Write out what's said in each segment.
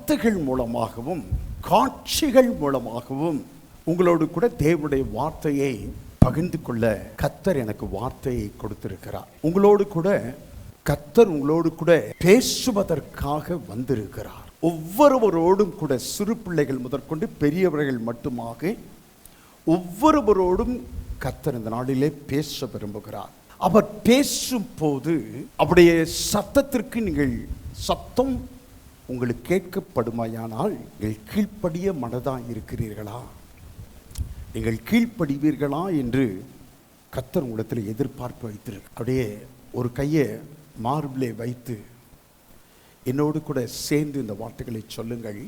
வார்த்தைகள் மூலமாகவும் காட்சிகள் மூலமாகவும் உங்களோடு கூட தேவனுடைய வார்த்தையை பகிர்ந்து கொள்ள கர்த்தர் எனக்கு வார்த்தையை கொடுத்திருக்கிறார். உங்களோடு கூட கர்த்தர் உங்களோடு கூட பேசுவதற்காக வந்திருக்கிறார். ஒவ்வொருவரோடும் கூட சிறு பிள்ளைகள் முதற்கொண்டு பெரியவர்கள் மட்டுமாக ஒவ்வொருவரோடும் கர்த்தர் இந்த நாளிலே பேச விரும்புகிறார். அவர் பேசும் போது அவருடைய சத்தத்திற்கு நீங்கள் சத்தம் உங்களுக்கு கேட்கப்படுமாயானால் நீங்கள் கீழ்ப்படிய மனதாக இருக்கிறீர்களா, நீங்கள் கீழ்ப்படிவீர்களா என்று கர்த்தர் உங்களிடத்தில் எதிர்பார்ப்பு வைத்திருக்கு. அப்படியே ஒரு கையை மார்பிலே வைத்து என்னோடு கூட சேர்ந்து இந்த வார்த்தைகளை சொல்லுங்கள்.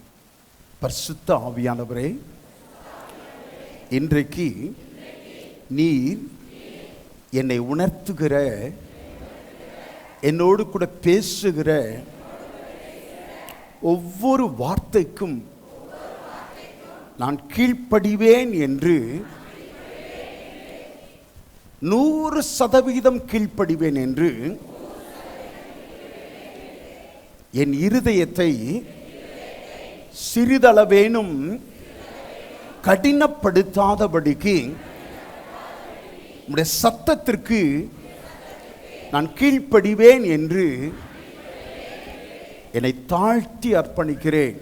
பரிசுத்த ஆவியானவரே, இன்றைக்கு நீர் என்னை உணர்த்துகிற, என்னோடு கூட பேசுகிற ஒவ்வொரு வார்த்தைக்கும் நான் கீழ்ப்படிவேன் என்று 100% கீழ்ப்படிவேன் என்று என் இருதயத்தை சிறிதளவேனும் கடினப்படுத்தாதபடிக்கு உம்முடைய சத்தத்திற்கு நான் கீழ்ப்படிவேன் என்று என்னை தாழ்த்தி அர்ப்பணிக்கிறேன்.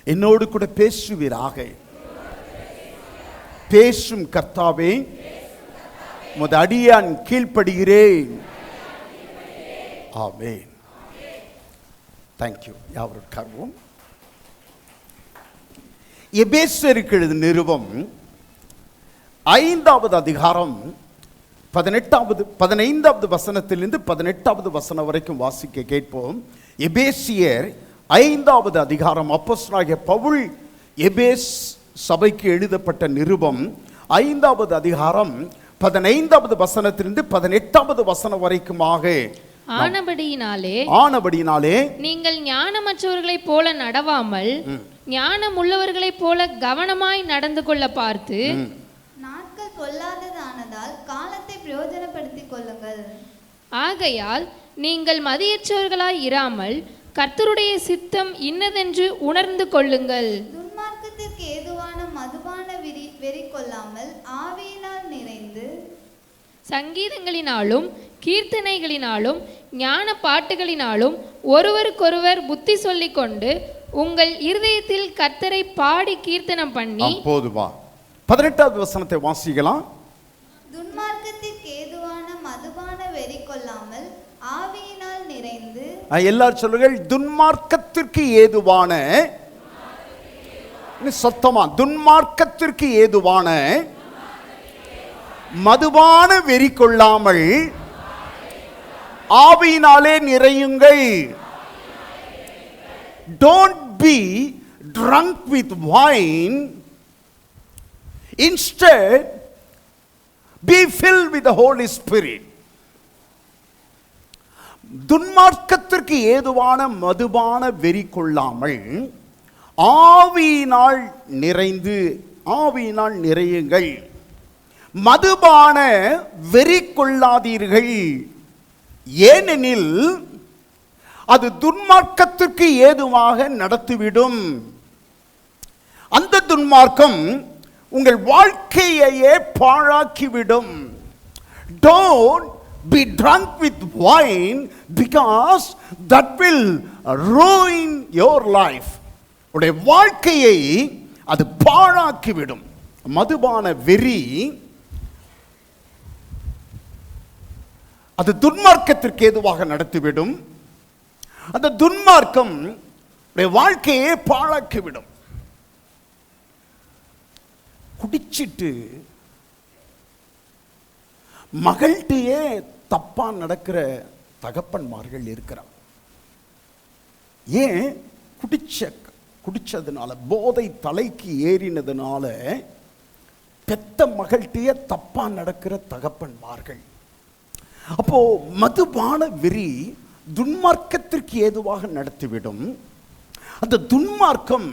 என்னோடு கூட பேசுவீராக. பேசும் கர்த்தாவே, உமது அடியான் கீழ்ப்படுகிறேன். ஆமென். தேங்க்யூ. யாவரும் கர்வம். எபேசியருக்கு எழுதின நிருபம் 5வது அதிகாரம் 15வது வசனத்திலிருந்து 18வது வசனம் வரைக்கும் வாசிக்க கேட்போம். எபேசியர் 5வது அதிகாரம். அப்போஸ்தலனாகிய பவுல் எபேஸ் சபைக்கு எழுதப்பட்ட நிருபம் 5வது அதிகாரம் 15வது வசனத்திலிருந்து 18வது வசனம் வரைக்குமாக. ஆனபடியினாலே நீங்கள் ஞானமற்றவர்களைப் போல நடவாமல் ஞானம் உள்ளவர்களைப் போல கவனமாய் நடந்து கொள்ள பார்த்து, நாட்கள் கொள்ளாததானதால் காலத்தை பிரயோஜனப்படுத்திக் கொள்ளுங்கள். ஆகையால் நீங்கள் மதியற்றவர்களாய் இராமல் கர்த்தருடைய சித்தம் இன்னதென்று உணர்ந்து கொள்ளுங்கள். துன்மார்க்கத்திற்கு ஏதுவான மதுபான வெறி கொள்ளாமல் ஆவியினால் நிறைந்து சங்கீதங்களினாலும் கீர்த்தனைகளினாலும் ஞான பாட்டுகளினாலும் ஒருவருக்கொருவர் புத்தி சொல்லிக் கொண்டு உங்கள் இருதயத்தில் கர்த்தரை பாடி கீர்த்தனம் பண்ணி. போதுமா? 18வது வசனத்தை வாசிக்கலாம். துன்மார்க்கத்திற்கு ஏதுவான மதுபான வெறி கொள்ளாமல் ஆவியினால் நிறைந்து. எல்லாரும் சொல்லுங்கள். துன்மார்க்கத்திற்கு ஏதுவான, சத்தமா, துன்மார்க்கத்திற்கு ஏதுவான மதுபான வெறி கொள்ளாமல் ஆவியினாலே நிறையுங்கள். Don't be drunk with wine. Instead, be filled with the Holy Spirit. துன்மார்க்கத்திற்கு ஏதுவான மதுபான வெறி கொள்ளாமல் ஆவியினால் நிறைந்து, ஆவியினால் நிறையுங்கள். மதுபான வெறி கொள்ளாதீர்கள், ஏனெனில் அது துன்மார்க்கத்திற்கு ஏதுவாக நடத்திவிடும். அந்த துன்மார்க்கம் உங்கள் வாழ்க்கையையே பாழாக்கிவிடும். Don't be drunk with wine because that will ruin your life. உடைய வாழ்க்கையை அது பாழாக்கிவிடும். மதுபான வெறி அது துன்மார்க்கத்திற்கு ஏதுவாக நடத்திவிடும். அந்த துன்மார்க்கம் வாழ்க்கையை பாழாக்கிவிடும். குடிச்சிட்டு மகள்கிட்டயே தப்பா நடக்கிற தகப்பன்மார்கள் இருக்கிறார். ஏன்? குடிச்சதுனால, போதை தலைக்கு ஏறினதுனால பெத்த மகள்கிட்டயே தப்பா நடக்கிற தகப்பன்மார்கள். அப்போ மதுபான வெறி துன்மார்க்கத்திற்கு ஏதுவாக நடத்திவிடும். அந்த துன்மார்க்கம்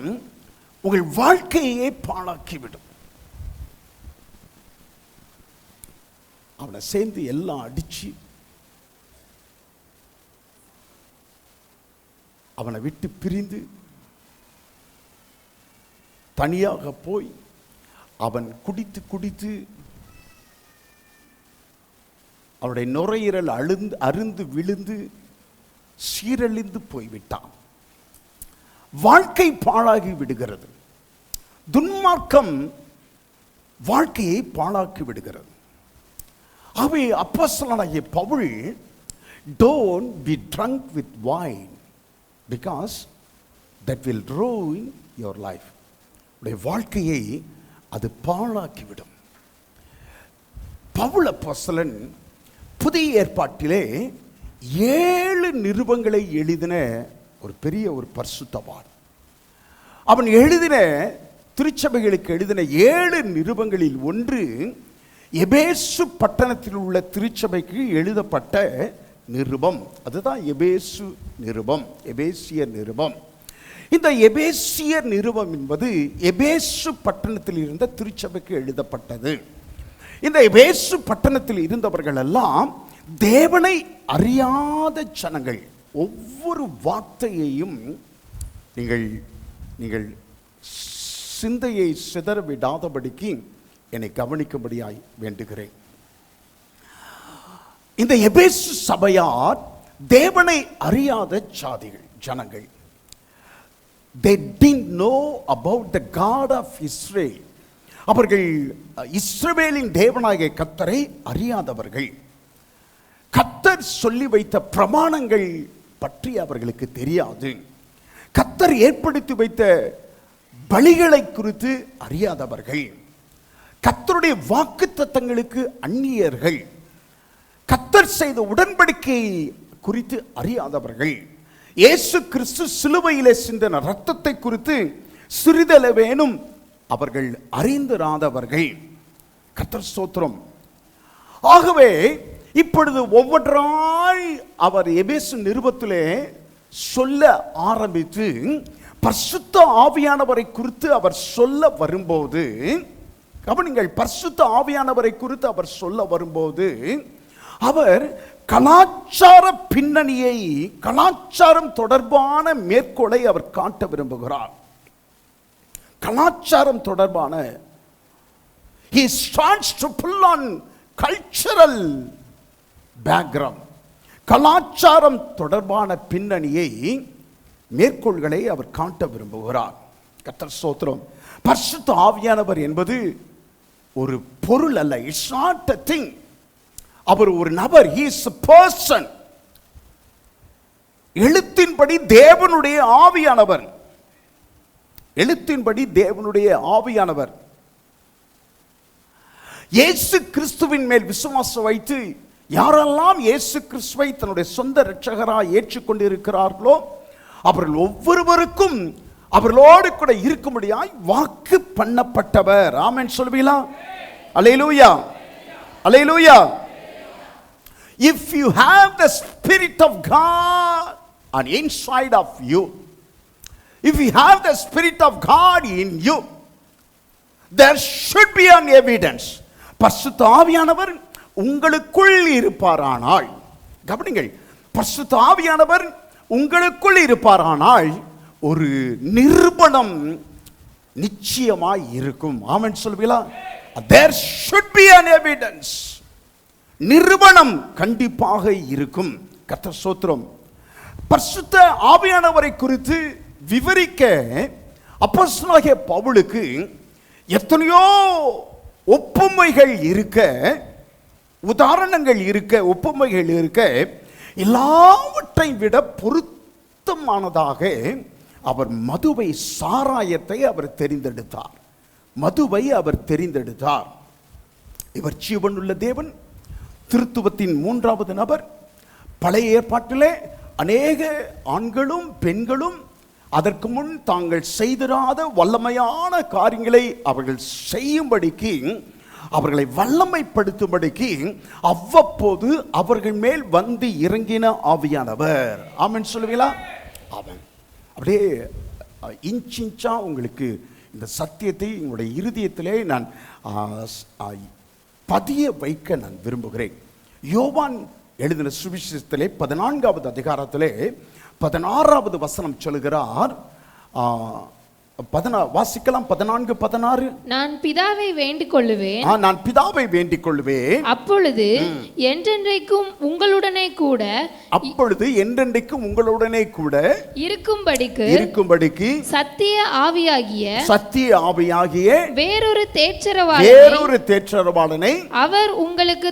உங்கள் வாழ்க்கையே பாழாக்கிவிடும். அவனை சேர்ந்து எல்லாம் அடிச்சு அவனை விட்டு பிரிந்து தனியாக போய் அவன் குடித்து குடித்து அவனுடைய நுரையீரல் அருந்து விழுந்து சீரழிந்து போய்விட்டான். வாழ்க்கை பாழாகி விடுகிறது. துன்மார்க்கம் வாழ்க்கையை பாழாக்கி விடுகிறது. ஆகவே அப்போஸ்தலனாகிய Pavul, don't be drunk with wine because that will ruin your life. உடைய வாழ்க்கையை அது பாழாக்கிவிடும். பவுல் அப்போஸ்தலன் புதிய ஏற்பாட்டிலே 7 நிருபங்களை எழுதின ஒரு பெரிய ஒரு பரிசுத்தவான். அவன் எழுதின திருச்சபைகளுக்கு எழுதின 7 நிருபங்களில் ஒன்று எபேசு பட்டணத்தில் உள்ள திருச்சபைக்கு எழுதப்பட்ட நிருபம். அதுதான் எபேசு நிருபம், எபேசிய நிருபம். இந்த எபேசிய நிருபம் என்பது எபேசு பட்டணத்தில் இருந்த திருச்சபைக்கு எழுதப்பட்டது. இந்த எபேசு பட்டணத்தில் இருந்தவர்கள் எல்லாம் தேவனை அறியாத ஜனங்கள். ஒவ்வொரு வார்த்தையையும் நீங்கள் சிந்தையை சிதற விடாதபடிக்கு என்னை கவனிக்கும்படியாய் வேண்டுகிறேன். இந்த எபேசு சபையார் தேவனை அறியாத ஜனங்கள். They didn't know about the God of Israel. அவர்கள் இஸ்ரவேலின் தேவனாகிய கர்த்தரை அறியாதவர்கள். கர்த்தர் சொல்லி வைத்த பிரமாணங்கள் பற்றி அவர்களுக்கு தெரியாது. கர்த்தர் ஏற்படுத்தி வைத்த பலிகளை குறித்து அறியாதவர்கள். கர்த்தருடைய வாக்குத்தத்தங்களுக்கு அந்நியர்கள். கர்த்தர் செய்த உடன்படிக்கை குறித்து அறியாதவர்கள். இயேசு கிறிஸ்து சிலுவையிலே சிந்தின இரத்தத்தை குறித்து சிறிதளவேனும் அவர்கள் அறிந்திராதவர்கள். கர்த்தர் ஸ்தோத்திரம். ஆகவே இப்பொழுது ஒவ்வொன்றாய் அவர் எபேசு நிருபத்திலே சொல்ல ஆரம்பித்து பரிசுத்த ஆவியானவரை குறித்து அவர் சொல்ல வரும்போது, கவனிங்கள், பரிசுத்த ஆவியானவரை குறித்து அவர் சொல்ல வரும்போது அவர் கலாச்சார பின்னணியை, கலாச்சாரம் தொடர்பான மேற்கோளை அவர் காட்ட விரும்புகிறார். கலாச்சாரம் தொடர்பான he starts to pull on cultural background. கலாச்சாரம் தொடர்பான பின்னணியை, மேற்கோள்களை அவர் காட்ட விரும்புகிறார். கர்த்தர் ஸ்தோத்திரம். பரிசுத்த ஆவியானவர் என்பது ஒரு பொருள் அல்ல. It's not a thing. அவர் ஒரு நபர். he is a person. எழுத்தின்படி தேவனுடைய ஆவியானவர். எழுத்தின்படி தேவனுடைய ஆவியானவர். இயேசு கிறிஸ்துவின் மேல் விசுவாசம் வைத்து யாரெல்லாம் இயேசு கிறிஸ்துவை தன்னுடைய சொந்த இரட்சகராய் ஏற்றுக்கொண்டிருக்கிறார்களோ அவர்கள் ஒவ்வொருவருக்கும் அவர்களோடு கூட இருக்கும்படியாய் வாக்கு பண்ணப்பட்டவர். ஆமென் சொல்வீங்களா? அல்லேலூயா, அல்லேலூயா. If you have the Spirit of God on inside of you, if you have the Spirit of God in you, there should be an evidence. பரிசுத்த ஆவியானவர் உங்களுக்குள் இருப்பாரானால், கவனிங்கள், பரிசுத்த ஆவியானவர் உங்களுக்குள் இருப்பாரானால் ஒரு நிரூபணம் நிச்சயமாய் இருக்கும். ஆமென் சொல்வீங்களா? There should be an evidence. நிரூபணம் கண்டிப்பாக இருக்கும். கர்த்தர் ஸ்தோத்திரம். பரிசுத்த ஆவியானவரை குறித்து விவரிக்க அப்போஸ்தலனாகிய பவுலுக்கு எத்தனையோ ஒப்புமைகள் இருக்க, உதாரணங்கள் இருக்க, ஒப்புமைகள் இருக்க, எல்லாவற்றை விட பொருத்தமானதாக அவர் மதுவை, சாராயத்தை அவர் தெரிந்தெடுத்தார். மதுவை அவர் தெரிந்தெடுத்தார். இவர் ஜீவனுள்ள தேவன், திருத்துவத்தின் 3வது நபர். பழைய ஏற்பாட்டிலே அநேக ஆண்களும் பெண்களும் அதற்கு முன் தாங்கள் செய்திராத வல்லமையான காரியங்களை அவர்கள் செய்யும்படிக்கு, அவர்களை வல்லமைப்படுத்தும்படிக்கு அவ்வப்போது அவர்கள் மேல் வந்து இறங்கின ஆவியானவர். ஆமென் சொல்லுவீங்களா? ஆமென். அப்படியே இன்ச்சா உங்களுக்கு இந்த சத்தியத்தை உங்களுடைய இருதயத்திலே நான் பதிய வைக்க நான் விரும்புகிறேன். யோவான் எழுதின சுவிசேஷத்திலே 14வது அதிகாரத்திலே 16வது வசனம் சொல்லுகிறார். வாசிக்கலாம். 14, 16. நான் பிதாவை வேண்டிக் கொள்ளுவேன், நான் பிதாவை வேண்டிக் கொள்வேன், அப்பொழுது என்றென்றைக்கும் உங்களுடனே கூட இருக்கும்படிக்கு சத்திய ஆவியாகிய வேறொரு தேற்றரவாளனை அவர் உங்களுக்கு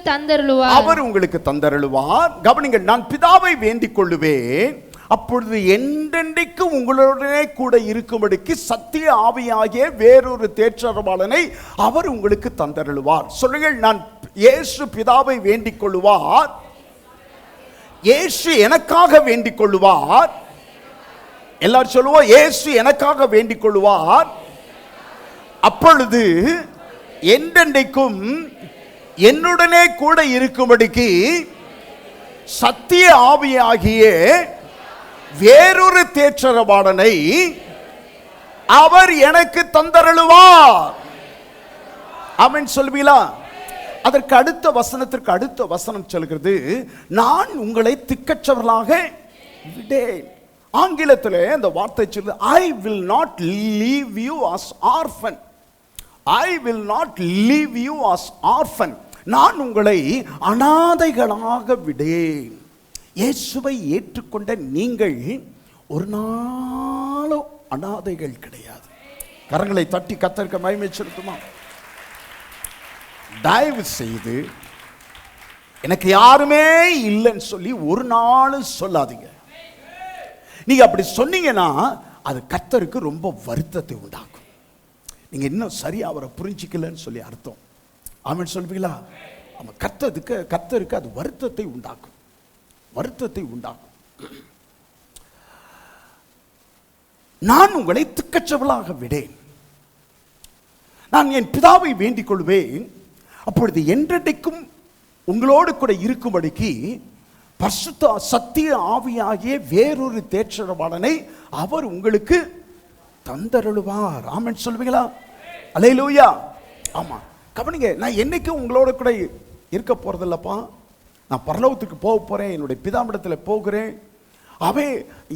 தந்தருளுவார். கவனிங்கள், நான் பிதாவை வேண்டிக் கொள்ளுவேன், அப்பொழுது என்றென்றைக்கும் உங்களுடனே கூட இருக்கும்படிக்கு சத்திய ஆவியாகிய வேறொரு தேற்றரவாளனை அவர் உங்களுக்கு தந்தருளுவார். சொல்லுங்கள், நான் இயேசு பிதாவை வேண்டிக் கொள்ளுவார், இயேசு எனக்காக வேண்டிக் கொள்ளுவார். எல்லாரும் சொல்லுவோம், இயேசு எனக்காக வேண்டிக் கொள்ளுவார், அப்பொழுது என்றென்றைக்கும் என்னுடனே கூட இருக்கும்படிக்கு சத்திய ஆவியாகிய வேறொரு தேற்றரவாளனை அவர் எனக்கு தந்தருளுவார். ஆமென் சொல்வீங்களா? அதற்கு அடுத்த வசனத்திற்கு அடுத்த வசனம் சொல்கிறது, நான் உங்களை திக்கற்றவர்களாக விடேன். ஆங்கிலத்தில் அந்த வார்த்தை சொல்லுது, I will not leave you as orphan. I will not leave you as orphan. நான் உங்களை அனாதைகளாக விடேன். இயேசுவை ஏற்றுக்கொண்ட நீங்கள் ஒரு நாளும் அனாதைகள் கிடையாது. கரங்களை தட்டி கர்த்தருக்கு மகிமை செலுத்துமா? தயவு செய்து எனக்கு யாருமே இல்லைன்னு சொல்லி ஒரு நாளும் சொல்லாதீங்க. நீங்க அப்படி சொன்னீங்கன்னா அது கர்த்தருக்கு ரொம்ப வருத்தத்தை உண்டாக்கும். நீங்க இன்னும் சரியா அவரை புரிஞ்சிக்கலன்னு சொல்லி அர்த்தம். ஆமென் சொல்வீங்களா? ஆமா, கர்த்தருக்கு அது வருத்தத்தை உண்டாக்கும். நான் உங்களை திக்கற்றவளாக விடேன், நான் என் பிதாவை வேண்டிக் கொள்வேன், அப்பொழுது என்றென்றைக்கும் உங்களோடு கூட இருக்கும்படிக்கு பரிசுத்த சத்திய ஆவியாகிய வேறொரு தேற்றரவாளனை அவர் உங்களுக்கு தந்தருளுவார். ஆமென் சொல்வீங்களா? அல்லேலூயா. ஆமா, கவனிங்க, நான் என்னைக்கும் உங்களோட கூட இருக்க போறதில்லப்பா, நான் பரலோகத்துக்கு போக போறேன், என்னுடைய பிதாவிடத்தில் போகிறேன். அவே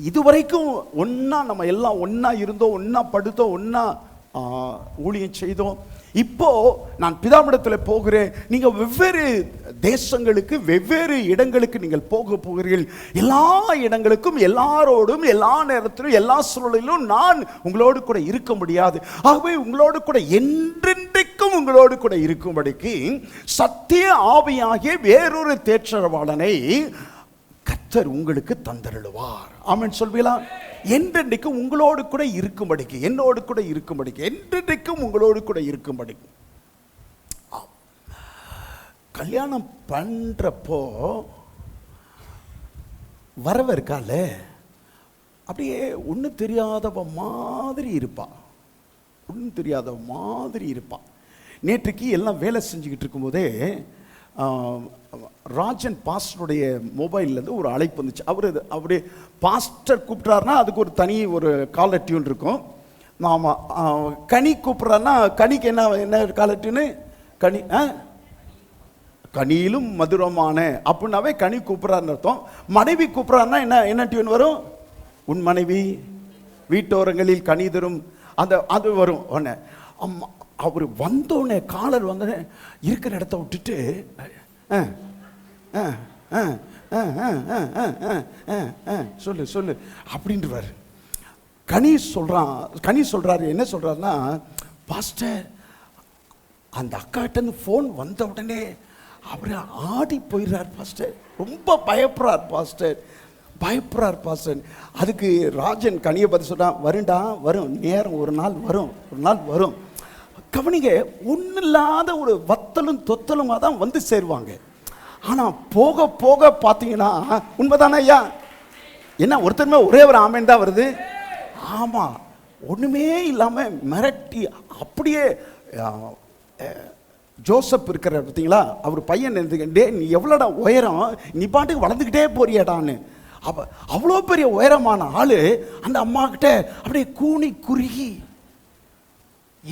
இதுவரைக்கும் ஒன்னா நம்ம எல்லாம் ஒன்னா இருந்தோம், ஒன்னா படுத்தோம், ஒன்னா ஊழியம் செய்தோம். இப்போ நான் பிதாவிடத்தில் போகிறேன். நீங்க வெவ்வேறு தேசங்களுக்கு வெவ்வேறு இடங்களுக்கு நீங்கள் போக போகிறீர்கள். எல்லா இடங்களுக்கும் எல்லாரோடும் எல்லா நேரத்திலும் எல்லா சூழலிலும் நான் உங்களோடு கூட இருக்க முடியாது. ஆகவே உங்களோடு கூட என்றென்றைக்கும் உங்களோடு கூட இருக்கும்படிக்கு சத்திய ஆவியாகிய வேறொரு தேற்றரவாளனை கர்த்தர் உங்களுக்கு தந்தருளுவார். ஆமென் சொல்வீங்களா? என்றென்றைக்கும் உங்களோடு கூட இருக்கும்படிக்கு, என்னோடு கூட இருக்கும்படிக்கு, என்றென்றைக்கும் உங்களோடு கூட இருக்கும்படிக்கு. கல்யாணம் பண்றப்போ வரவ இருக்கால, அப்படியே ஒன்றும் தெரியாதவ மாதிரி இருப்பா, ஒன்றும் தெரியாதவ மாதிரி இருப்பா. நேற்றுக்கு எல்லாம் வேலை செஞ்சுக்கிட்டு இருக்கும்போதே ராஜன் பாஸ்டருடைய மொபைல்லேருந்து ஒரு அழைப்பு வந்துச்சு. அவருடைய பாஸ்டர் கூப்பிட்றாருன்னா அதுக்கு ஒரு தனி ஒரு காலர் டியூன் இருக்கும். ஆமாம், கனி கூப்பிட்றாருன்னா கனிக்கு என்ன காலர் டியூனு? கனி கனியிலும் மதுரமான அப்படின்னாவே கனி கூப்பிட்றாருன்னு அர்த்தம். மனைவி கூப்பிட்றாருன்னா என்ன டியூன் வரும்? உன் மனைவி வீட்டோரங்களில் கனி தரும், அது வரும். ஒன்று அவர் வந்தோடனே காலர் வந்தோடனே இருக்கிற இடத்த விட்டுட்டு சொல்லு சொல்லு அப்படின்றவார். கனி சொல்றாரு, என்ன சொல்றாருன்னா, பாஸ்டர் அந்த அக்காட்டேருந்து ஃபோன் வந்த உடனே அவர் ஆடி போயிடுறார் பாஸ்டர், ரொம்ப பயப்படுறார் பாஸ்டர். அதுக்கு ராஜன் கனியை பார்த்து சொல்றான், வருண்டா வரும் நேரம், ஒரு நாள் வரும். கவனிங்க, ஒன்றும் இல்லாத ஒரு வத்தலும் தொத்தலுமாக தான் வந்து சேருவாங்க. ஆனால் போக போக பார்த்தீங்கன்னா, உண்மைதானே ஐயா? என்ன ஒருத்தருமே ஒரே ஒரு ஆமேன் தான் வருது. ஆமாம், ஒன்றுமே இல்லாமல் மிரட்டி அப்படியே. ஜோசப் இருக்கிற பார்த்தீங்களா, அவர் பையன் இருந்துக்கிட்டே, நீ எவ்வளோடா உயரம், நீ பாட்டுக்கு வளர்ந்துக்கிட்டே போறியாடான்னு. அவ்வளோ பெரிய உயரமான ஆள் அந்த அம்மா கிட்ட அப்படியே கூனி குறுகி,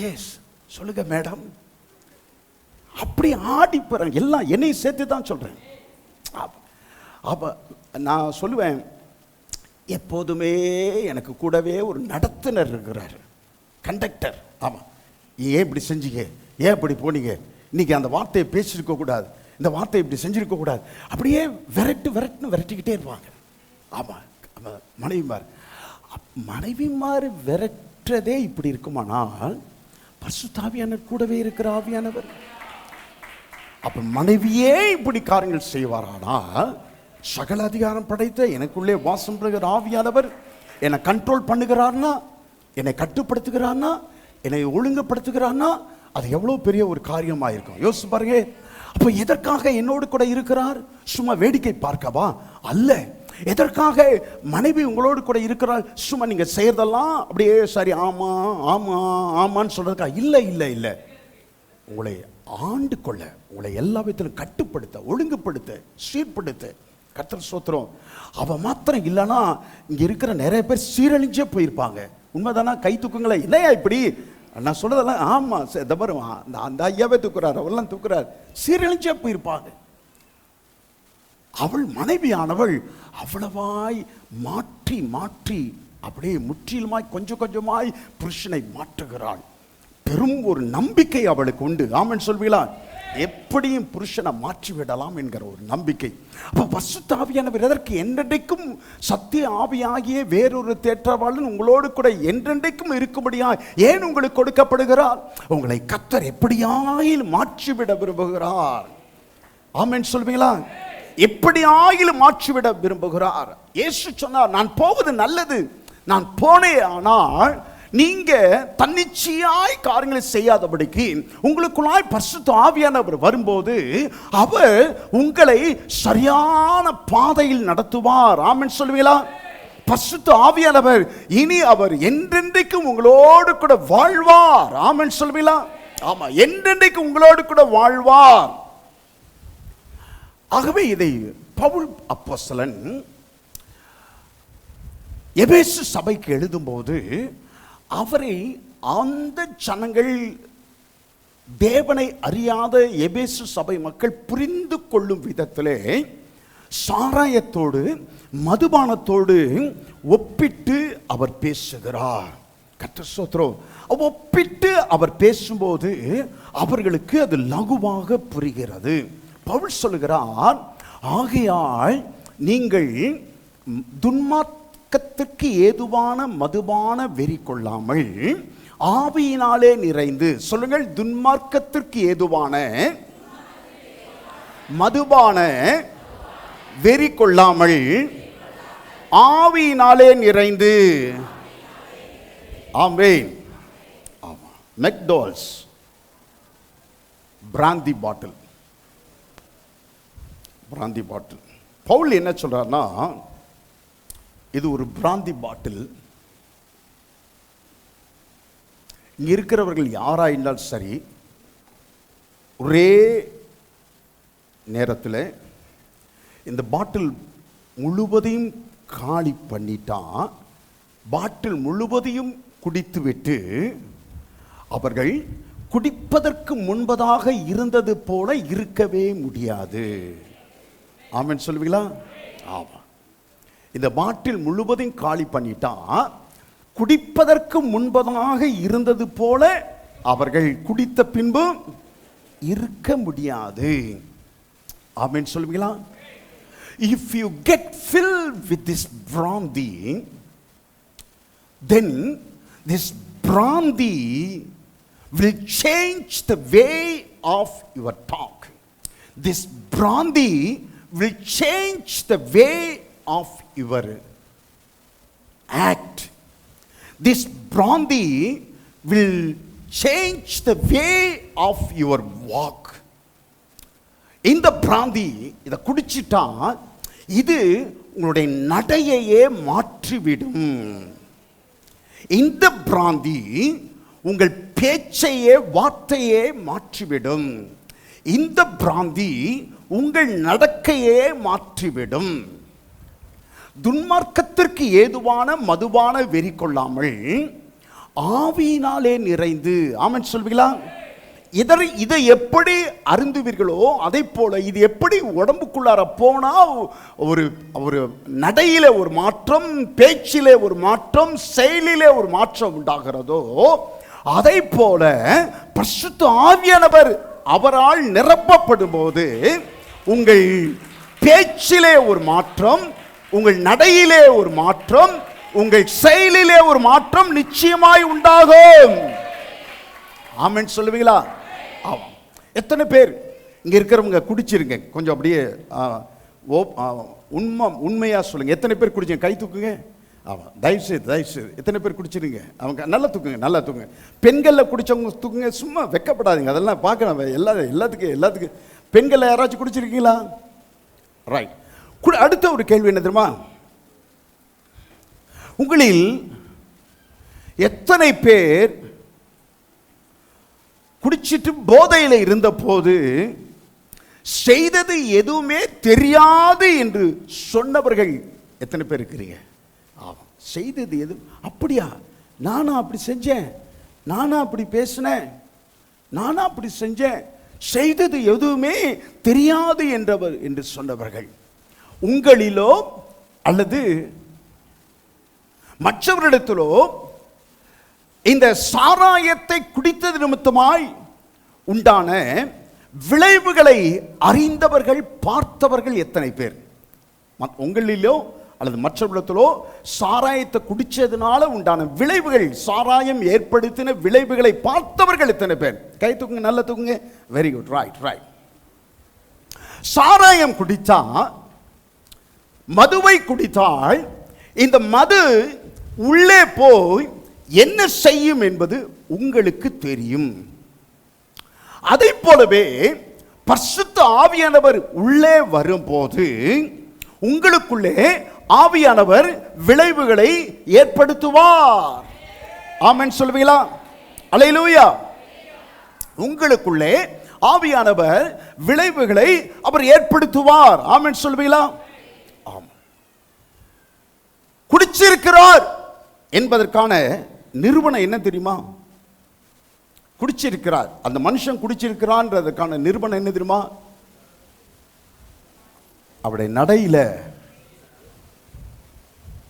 எஸ் சொல்லுங்க மேடம், அப்படி ஆடி போறாங்க. எல்லாம் என்னையும் சேர்த்து தான் சொல்றேன். அப்ப நான் சொல்லுவேன், எப்போதுமே எனக்கு கூடவே ஒரு நடத்துனர் இருக்கிறார், கண்டக்டர். ஆமாம், ஏன் இப்படி செஞ்சீங்க, ஏன் இப்படி போனீங்க, இன்னைக்கு அந்த வார்த்தையை பேசியிருக்க கூடாது, இந்த வார்த்தையை இப்படி செஞ்சிருக்க கூடாது, அப்படியே விரட்டுன்னு விரட்டிக்கிட்டே இருப்பாங்க. ஆமாம், மனைவிமார் விரட்டுறதே இப்படி இருக்குமானால் பரிசுத்த ஆவியானவர் கூடவே இருக்கிற ஆவியானவர். அப்ப மனைவியே இப்படி காரியங்கள் செய்வாரானால் சகல அதிகாரம் படைத்த எனக்குள்ளே வாசம் பண்ணுகிற ஆவியானவர் என்னை கண்ட்ரோல் பண்ணுகிறார்னா, என்னை கட்டுப்படுத்துகிறார்னா, என்னை ஒழுங்குபடுத்துகிறார்னா அது எவ்வளவு பெரிய ஒரு காரியமாக இருக்கும். யோசிச்சு பாருங்க. அப்ப எதற்காக என்னோடு கூட இருக்கிறார்? சும்மா வேடிக்கை பார்க்கவா? அல்ல. எதற்காக மனைவி உங்களோடு கூட இருக்கிறாள்? சும்மா நீங்க செய்யறதெல்லாம் அப்படியே சரி ஆமா ஆமா ஆமான்னு சொல்றதுக்கா? இல்லை இல்லை இல்லை. உங்களை ஆண்டு கொள்ள, உங்களை எல்லா விதத்திலும் கட்டுப்படுத்த, ஒழுங்குபடுத்த, சீர்படுத்த. கர்த்தர் ஸ்தோத்திரம். அவ மாத்திரம் இல்லைன்னா இங்க இருக்கிற நிறைய பேர் சீரழிஞ்சே போயிருப்பாங்க. உண்மைதானா? கை தூக்குங்களேன். இல்லையா இப்படி நான் சொல்றதெல்லாம்? ஆமா, அந்த ஐயாவே தூக்குறாரு, அவெல்லாம் தூக்குறாரு, சீரழிஞ்சே போயிருப்பாங்க. அவள் மனைவியானவள் அவ்வளவாய் மாற்றி மாற்றி அப்படியே முற்றிலுமாய் கொஞ்சம் கொஞ்சமாய் புருஷனை மாற்றுகிறாள். பெரும் ஒரு நம்பிக்கை அவளுக்கு உண்டு. ஆமென் சொல்வீங்களா? எப்படியும் புருஷனை மாற்றி விடலாம் என்கிற ஒரு நம்பிக்கை. அப்ப பரிசுத்த ஆவியானவர் எதற்கு? என்றென்றைக்கும் சத்திய ஆவியாகிய வேறொரு தேற்றவாளன் உங்களோடு கூட என்றென்றைக்கும் இருக்கும்படியா ஏன் உங்களுக்கு கொடுக்கப்படுகிறார்? உங்களை கர்த்தர் எப்படியாயிலும் மாற்றிவிட விரும்புகிறார். ஆமென் சொல்வீங்களா? எப்படியாயிலும் மாற்றிவிட விரும்புகிறார். இயேசு சொன்னார், நான் போவது நல்லது, நான் போனேன், ஆனால் நீங்க தன்னிச்சையாய் காரியங்களை செய்யாதபடிக்கு உங்களுக்குள்ளாய் பரிசுத்த ஆவியானவர் வரும்போது அவர் உங்களை சரியான பாதையில் நடத்துவார். ஆமென் சொல்லுவீங்களா? பரிசுத்த ஆவியானவர் இனி அவர் என்றென்றைக்கும் உங்களோடு கூட வாழ்வார். ஆமென் சொல்லுவீங்களா? ஆமா, என்றென்றைக்கும் உங்களோடு கூட வாழ்வார். ஆகவே இதை பவுல் அப்போஸ்தலன் எபேசு சபைக்கு எழுதும்போது அவரை அந்த ஜனங்கள், தேவனை அறியாத எபேசு சபை மக்கள் புரிந்து கொள்ளும் விதத்திலே சாராயத்தோடு மதுபானத்தோடு ஒப்பிட்டு அவர் பேசுகிறார். கர்த்தர் ஸ்தோத்திரம். ஒப்பிட்டு அவர் பேசும்போது அவர்களுக்கு அது லகுவாக புரிகிறது. பவுல் சொல்லுகிறார், ஆகையால் நீங்கள் துன்மார்க்கத்திற்கு ஏதுவான மதுபான வெறி கொள்ளாமல் ஆவியினாலே நிறைந்து, சொல்லுங்கள், துன்மார்க்கத்திற்கு ஏதுவான மதுபான வெறி கொள்ளாமல் ஆவியினாலே நிறைந்து. ஆமென். ஆமா, மெக்டோல்ஸ் பிராந்தி பாட்டில், பிராந்தி பாட்டில். பவுல் என்ன சொல்றாருன்னா, இது ஒரு பிராந்தி பாட்டில். இங்க இருக்கிறவர்கள் யாராயிருந்தாலும் சரி, ஒரே நேரத்தில் இந்த பாட்டில் முழுவதையும் காலி பண்ணிட்டா, பாட்டில் முழுவதையும் குடித்து விட்டு அவர்கள் குடிப்பதற்கு முன்பதாக இருந்தது போல இருக்கவே முடியாது. ஆமென் சொல்லுவீங்களா? ஆமா. இந்த பாட்டில் முழுவதையும் காலி பண்ணிட்டா குடிப்பதற்கு முன்பதாக இருந்தது போல அவர்கள் குடித்த பின்பு இருக்க முடியாது. ஆமென் சொல்லுவீங்களா? If you get filled with this brandy, then this brandy will change the way of your talk. This brandy will change the way of your act. This brandy will change the way of your walk. இந்த பிராந்தி இதை குடிச்சிட்டா இது உங்களுடைய நடையையே மாற்றிவிடும். இந்த பிராந்தி உங்கள் பேச்சையே, வார்த்தையே மாற்றிவிடும். இந்த பிராந்தி உங்கள் நடக்கையே மாற்றிவிடும். துன்மார்க்கத்திற்கு ஏதுவான மதுபான வெறி கொள்ளாமல் ஆவியினாலே நிறைந்து. ஆமென் சொல்வீங்களா? இதை எப்படி அருந்துவீர்களோ அதை போல இது எப்படி உடம்புக்குள்ளார போனா ஒரு ஒரு நடையிலே ஒரு மாற்றம், பேச்சிலே ஒரு மாற்றம், செயலிலே ஒரு மாற்றம் உண்டாகிறதோ அதை போல பரிசுத்த ஆவியானவர் அவரால் நிரப்பப்படும் போது உங்கள் பேச்சிலே ஒரு மாற்றம், உங்கள் நடையிலே ஒரு மாற்றம், உங்கள் செயலிலே ஒரு மாற்றம் நிச்சயமாய் உண்டாகும். ஆமென் சொல்லுவீங்களா? ஆமாம். எத்தனை பேர் இங்க இருக்கிறவங்க குடிச்சிருங்க? கொஞ்சம் அப்படியே உண்மையா சொல்லுங்க. எத்தனை பேர் குடிச்சீங்க? கை தூக்குங்க. ஆமாம், தயவுசெய்து எத்தனை பேர் குடிச்சிருங்க? அவங்க நல்லா தூக்குங்க. பெண்களில் குடிச்சவங்க தூக்குங்க. சும்மா வெக்கப்படாதீங்க, அதெல்லாம் பார்க்கணும். எல்லாத்துக்கும் பெண்களில் யாராச்சும் குடிச்சிருக்கீங்களா? ரைட். அடுத்த ஒரு கேள்வி என்ன தெரியுமா? உங்களில் எத்தனை பேர் குடிச்சிட்டு போதையில் இருந்த போது செய்தது எதுவுமே தெரியாது என்று சொன்னவர்கள் எத்தனை பேர் இருக்கிறீங்க? ஆமாம், செய்தது எது அப்படியா, நானா அப்படி செஞ்சேன், நானா அப்படி பேசினேன், நானா அப்படி செஞ்சேன், செய்தது எதுவுமே தெரியாது என்று சொன்னவர்கள் உங்களிலோ அல்லது மற்றவரிடத்திலோ இந்த சாராயத்தை குடித்தது நிமித்தமாய் உண்டான விளைவுகளை அறிந்தவர்கள், பார்த்தவர்கள் எத்தனை பேர்? உங்களிலோ அல்லது மற்றவரிடத்திலோ சாராயத்தை குடிச்சதுனால உண்டான விளைவுகள், சாராயம் ஏற்படுத்தின விளைவுகளை பார்த்தவர்கள் எத்தனை பேர்? கை தூக்குங்க, நல்ல தூக்குங்க. Very good. ரைட். சாராயம் குடித்தா, மதுவை குடித்தால் இந்த மது உள்ளே போய் என்ன செய்யும் என்பது உங்களுக்கு தெரியும். அதை போலவே பரிசுத்த ஆவியானவர் உள்ளே வரும்போது உங்களுக்குள்ளே ஆவியானவர் விளைவுகளை ஏற்படுத்துவார். ஆமென் சொல்வீங்களா? அல்லேலூயா. உங்களுக்குள்ளே ஆவியானவர் விளைவுகளை அவர் ஏற்படுத்துவார். ஆமென் சொல்வீங்களா? ஆம். குடிச்சிருக்கிறார் என்பதற்கான நிரூபணம் என்ன தெரியுமா? குடிச்சிருக்கிறார், அந்த மனுஷன் குடிச்சிருக்கிறான்றதுக்கான நிரூபணம் என்ன தெரியுமா? அவருடைய நடையில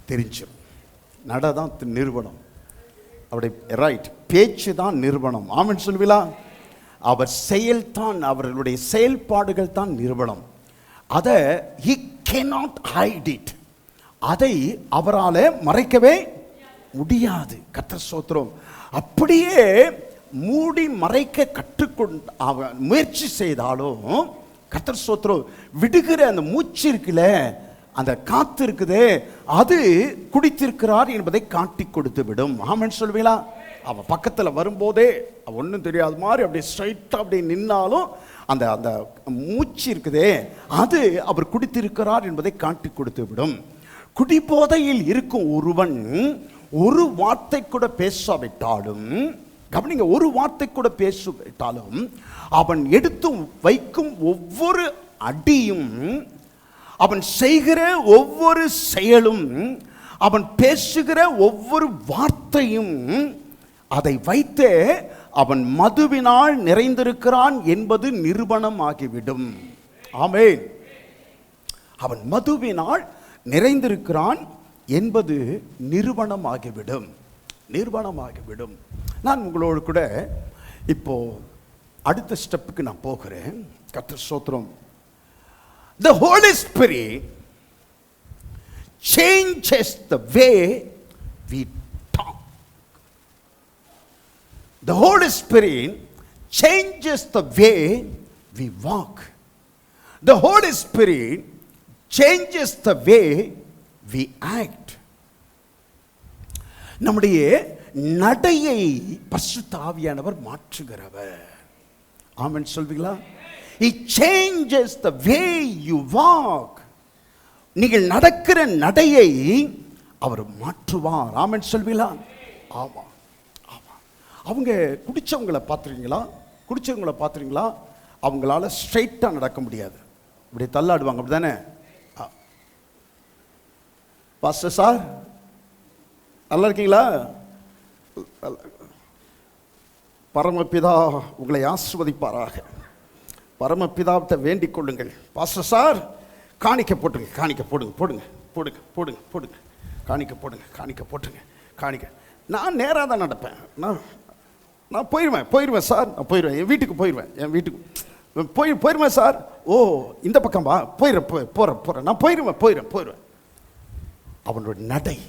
தெரிஞ்சிடும். நடை தான் நிரூபணம். அவருடைய ரைட் பேச்சு தான் நிரூபணம். ஆமென் சொல்வீங்களா? அவர் செயல்தான், அவர்களுடைய செயல்பாடுகள் தான் நிரூபணம். அதை he cannot hide it. அதை அவரால் மறைக்கவே முடியாது. கர்த்தர் ஸ்தோத்திரம். அப்படியே மூடி மறைக்க கற்றுக்கொண்டு முயற்சி செய்தாலும் கர்த்தர் ஸ்தோத்திரம் விடுகிற அந்த மூச்சு இருக்குல்ல, அந்த காத்து இருக்குதே, அது குடித்திருக்கிறார் என்பதை காட்டி கொடுத்து விடும். ஆமென் சொல்வீங்களா? அவன் பக்கத்தில் வரும்போதே அவன் ஒன்றும் தெரியாத மாதிரி அப்படியே ஸ்ட்ரைட்டாக அப்படியே நின்னாலும் அந்த அந்த மூச்சு இருக்குதே, அது அவர் குடித்திருக்கிறார் என்பதை காட்டி கொடுத்து விடும். குடிபோதையில் இருக்கும் ஒருவன் ஒரு வார்த்தை கூட பேசாவிட்டாலும், கவனிங்க, ஒரு வார்த்தை கூட பேசாவிட்டாலும் அவன் எடுத்து வைக்கும் ஒவ்வொரு அடியும், அவன் செய்கிற ஒவ்வொரு செயலும், அவன் பேசுகிற ஒவ்வொரு வார்த்தையும், அதை வைத்தே அவன் மதுவினால் நிறைந்திருக்கிறான் என்பது நிரூபணம் ஆகிவிடும். ஆமென். அவன் மதுவினால் நிறைந்திருக்கிறான் என்பது நிரூபணமாகிவிடும். நான் உங்களோடு கூட இப்போ அடுத்த ஸ்டெப்புக்கு நான் போகிறேன். கர்த்தர் ஸ்தோத்திரம். The Holy Spirit changes the way we talk. The Holy Spirit changes the way we walk. The Holy Spirit changes the way we act. நம்முடைய நடையை பரிசுத்த ஆவியானவர் மாற்றுகிறவர். ஆமென் சொல்வீங்களா? He changes the way you walk. நீங்கள் நடக்கிற நடையை அவர் மாற்றுவார். ஆமென் சொல்வீங்களா? ஆமா. அவங்க குடிச்சவங்களை பார்த்துறீங்களா? அவங்களால ஸ்ட்ரைட்டா நடக்க முடியாது, இப்படி தள்ளாடுவாங்க. அப்படிதானே பாஸ்டர் சார்? நல்லா இருக்கீங்களா? பரமபிதா உங்களை ஆசீர்வதிப்பாராக. பரமபிதாவிட்ட வேண்டிக் கொள்ளுங்கள். பாஸ்டர் சார், காணிக்க போட்டுங்க, காணிக்க போடுங்க, போடுங்க போடுங்க போடுங்க போடுங்க, காணிக்க போடுங்க, காணிக்க போட்டுங்க, காணிக்க. நான் நேராக தான் நடப்பேன். நான் போயிடுவேன் சார், நான் போயிடுவேன், என் வீட்டுக்கு போயிடுவேன், என் வீட்டுக்கு போயிடுவேன் சார். ஓ, இந்த பக்கம் வா, போகிறேன், நான் போயிடுவேன். அவனுடைய நடை,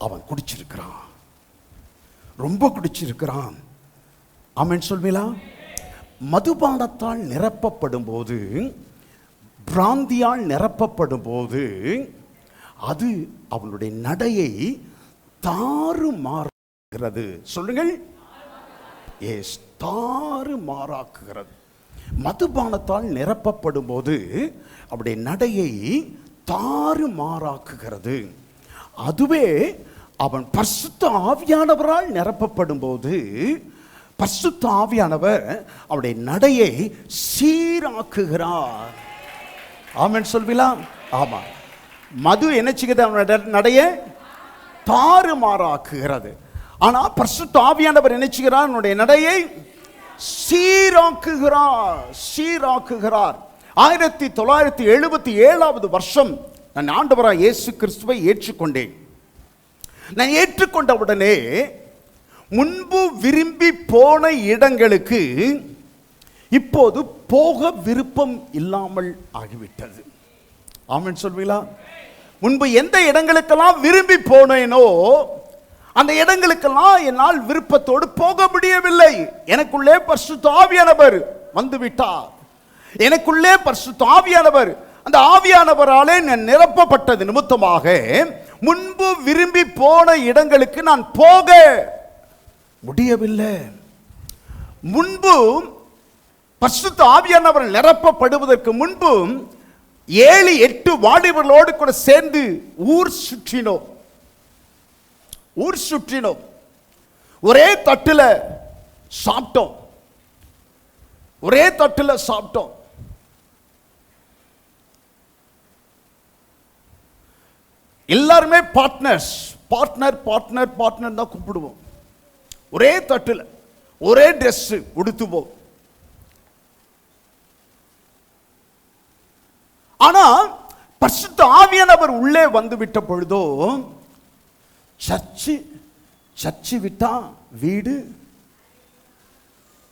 அவன் குடிச்சிருக்கிறான், ரொம்ப குடிச்சிருக்கிறான். ஆமென் சொல்வீங்களா? மதுபானத்தால் நிரப்பப்படும் போது, பிராந்தியால் நிரப்பப்படும் போது, அது அவனுடைய நடையை தாறுமாறாக்குகிறது. சொல்லுங்கள். எஸ், தாறுமாறாக்குகிறது. மதுபானத்தால் நிரப்பப்படும் போது அவருடைய நடையை தாறுமாறாக்குகிறது. அதுவே அவன் பரிசுத்த ஆவியானவரால் நிரப்பப்படும் போது, பரிசுத்த ஆவியானவர் அவருடைய நடையை சீராக்குகிறார். ஆமென் சொல்வீங்களா? ஆமா. மது என்ன செய்கிறது? அவனுடைய நடையை தாறுமாறாக்குகிறது. ஆனா பரிசுத்த ஆவியானவர் என்ன செய்கிறார்? அவனுடைய நடையை சீராக்குகிறார். 1977 வருஷம் நான் ஆண்டவராய் இயேசு கிறிஸ்துவை ஏற்றுக்கொண்டேன். நான் ஏற்றுக்கொண்ட உடனே முன்பு விரும்பி போன இடங்களுக்கு இப்போது போக விருப்பம் இல்லாமல் ஆகிவிட்டது. ஆமென் சொல்வீங்களா? முன்பு எந்த இடங்களுக்கெல்லாம் விரும்பி போனேனோ அந்த இடங்களுக்கெல்லாம் என்னால் விருப்பத்தோடு போக முடியவில்லை. எனக்குள்ளே பரிசுத்த ஆவியானவர் வந்துவிட்டார். எனக்குள்ளே பரிசுத்த ஆவியானவர், அந்த ஆவியானவராலே நான் நிரப்பப்பட்டது நிமித்தமாக முன்பு விரும்பி போன இடங்களுக்கு நான் போக முடியவில்லை. முன்பு பரிசுத்த ஆவியானவர் நிரப்பப்படுவதற்கு முன்பு 7-8 வாலிபர்களோடு கூட சேர்ந்து ஊர் சுற்றினோம். ஒரே தட்டில் சாப்பிட்டோம். எல்லாருமே பார்ட்னர் தான் கூப்பிடுவோம். ஒரே தட்டில் ஒரே ட்ரெஸ் உடுத்துவோம். ஆனா பரிசுத்த ஆவியானவர் உள்ளே வந்து விட்ட பொழுதோ, சர்ச்சு விட்டா வீடு,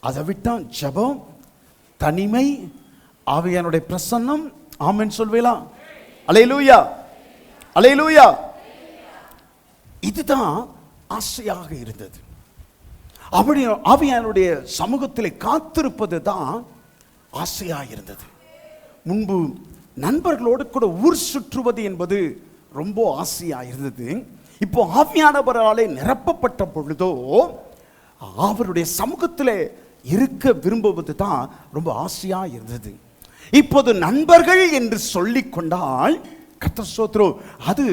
அதை விட்டா ஜெபம், தனிமை, ஆவியானுடைய பிரசன்னம். ஆமென் சொல்வீங்களா? அல்லேலூயா, அல்லேலூயா. இதுதான் ஆசையாக இருந்தது. ஆவியானுடைய சமூகத்திலே காத்திருப்பது தான் ஆசையாக இருந்தது. முன்பு நண்பர்களோடு கூட ஊர் சுற்றுவது என்பது ரொம்ப ஆசையாக இருந்தது. இப்போ ஆவியானவராலே நிரப்பப்பட்ட பொழுதோ அவருடைய சமூகத்தில் இருக்க விரும்புவது தான் ரொம்ப ஆசையாக இருந்தது. இப்போது நண்பர்கள் என்று சொல்லிக் கொண்டால் கர்த்தர் ஸ்தோத்திரம், அது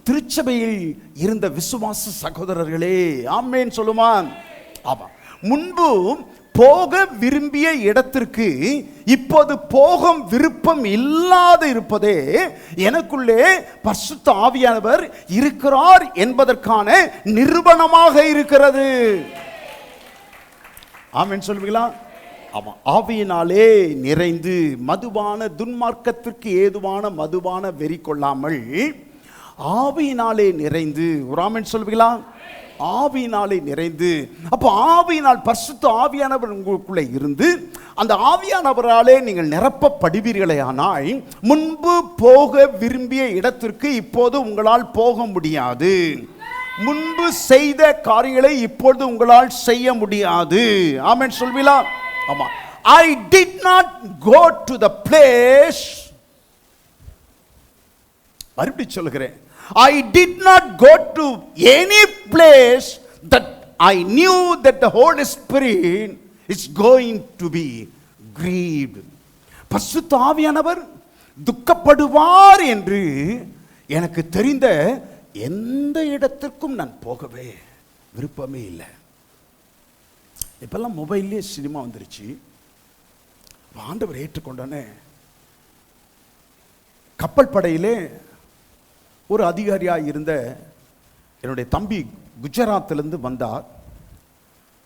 திருச்சபையில் இருந்த விசுவாச சகோதரர்களே. ஆமென் சொல்லுமா? ஆமா. முன்பு போக விரும்பிய இடத்திற்கு இப்போது போக விருப்பம் இல்லாத இருப்பதே எனக்குள்ளே பரிசுத்த ஆவியானவர் இருக்கிறார் என்பதற்கான நிரூபணமாக இருக்கிறது. ஆமென் சொல்வீங்களா? ஆமா. ஆவியினாலே நிறைந்து மதுபான துன்மார்க்கத்திற்கு ஏதுவான மதுபான வெறி கொள்ளாமல் ஆவியினாலே நிறைந்து, ஒரு ஆமென் சொல்வீங்களா? ஆவியினாலே நிறைந்து. அப்போ ஆவியினால் பரிசுத்த ஆவியானவர் உங்களுக்குள்ளே இருந்து அந்த ஆவியானவராலே நீங்கள் நிரப்பப்படுவீர்களே. ஆனால் முன்பு போக விரும்பிய இடத்திற்கு இப்போது உங்களால் போக முடியாது. முன்பு செய்த காரியங்களை இப்பொழுது உங்களால் செய்ய முடியாது. ஆமென் சொல்வீங்களா? ஆமா. I did not go to the place, மறுபடியும் சொல்கிறேன், I did not go to any place that I knew that the Holy Spirit is going to be grieved. பரிசுத்த ஆவியானவர் துக்கப்படுவார் என்று எனக்கு தெரிந்த எந்த இடத்திற்கும் நான் போகவே விருப்பமே இல்லை. இப்பெல்லாம் மொபைல்லே சினிமா வந்துருச்சு. ஆண்டவர் ஏற்றுக்கொண்டானே, கப்பல் படையிலே ஒரு அதிகாரியாக இருந்த என்னுடைய தம்பி குஜராத்திலேருந்து வந்தார்.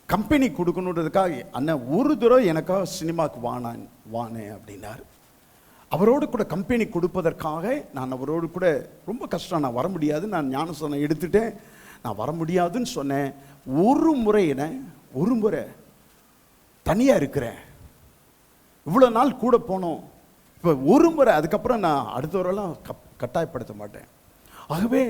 கம்பெனி கொடுக்கணுன்றதுக்காக, அண்ணன் ஒரு தடவை எனக்காக சினிமாவுக்கு வானே அப்படின்னார். அவரோடு கூட கம்பெனி கொடுப்பதற்காக நான் அவரோடு கூட ரொம்ப கஷ்டம், நான் வர முடியாது, நான் ஞானஸ்நானம் எடுத்துட்டேன், நான் வர முடியாதுன்னு சொன்னேன். ஒரு முறை தனியாக இருக்கிறேன், இவ்வளோ நாள் கூட போனோம், இப்போ ஒரு முறை, அதுக்கப்புறம் நான் அடுத்த வரலாம் கட்டாயப்படுத்த மாட்டேன். ஆகவே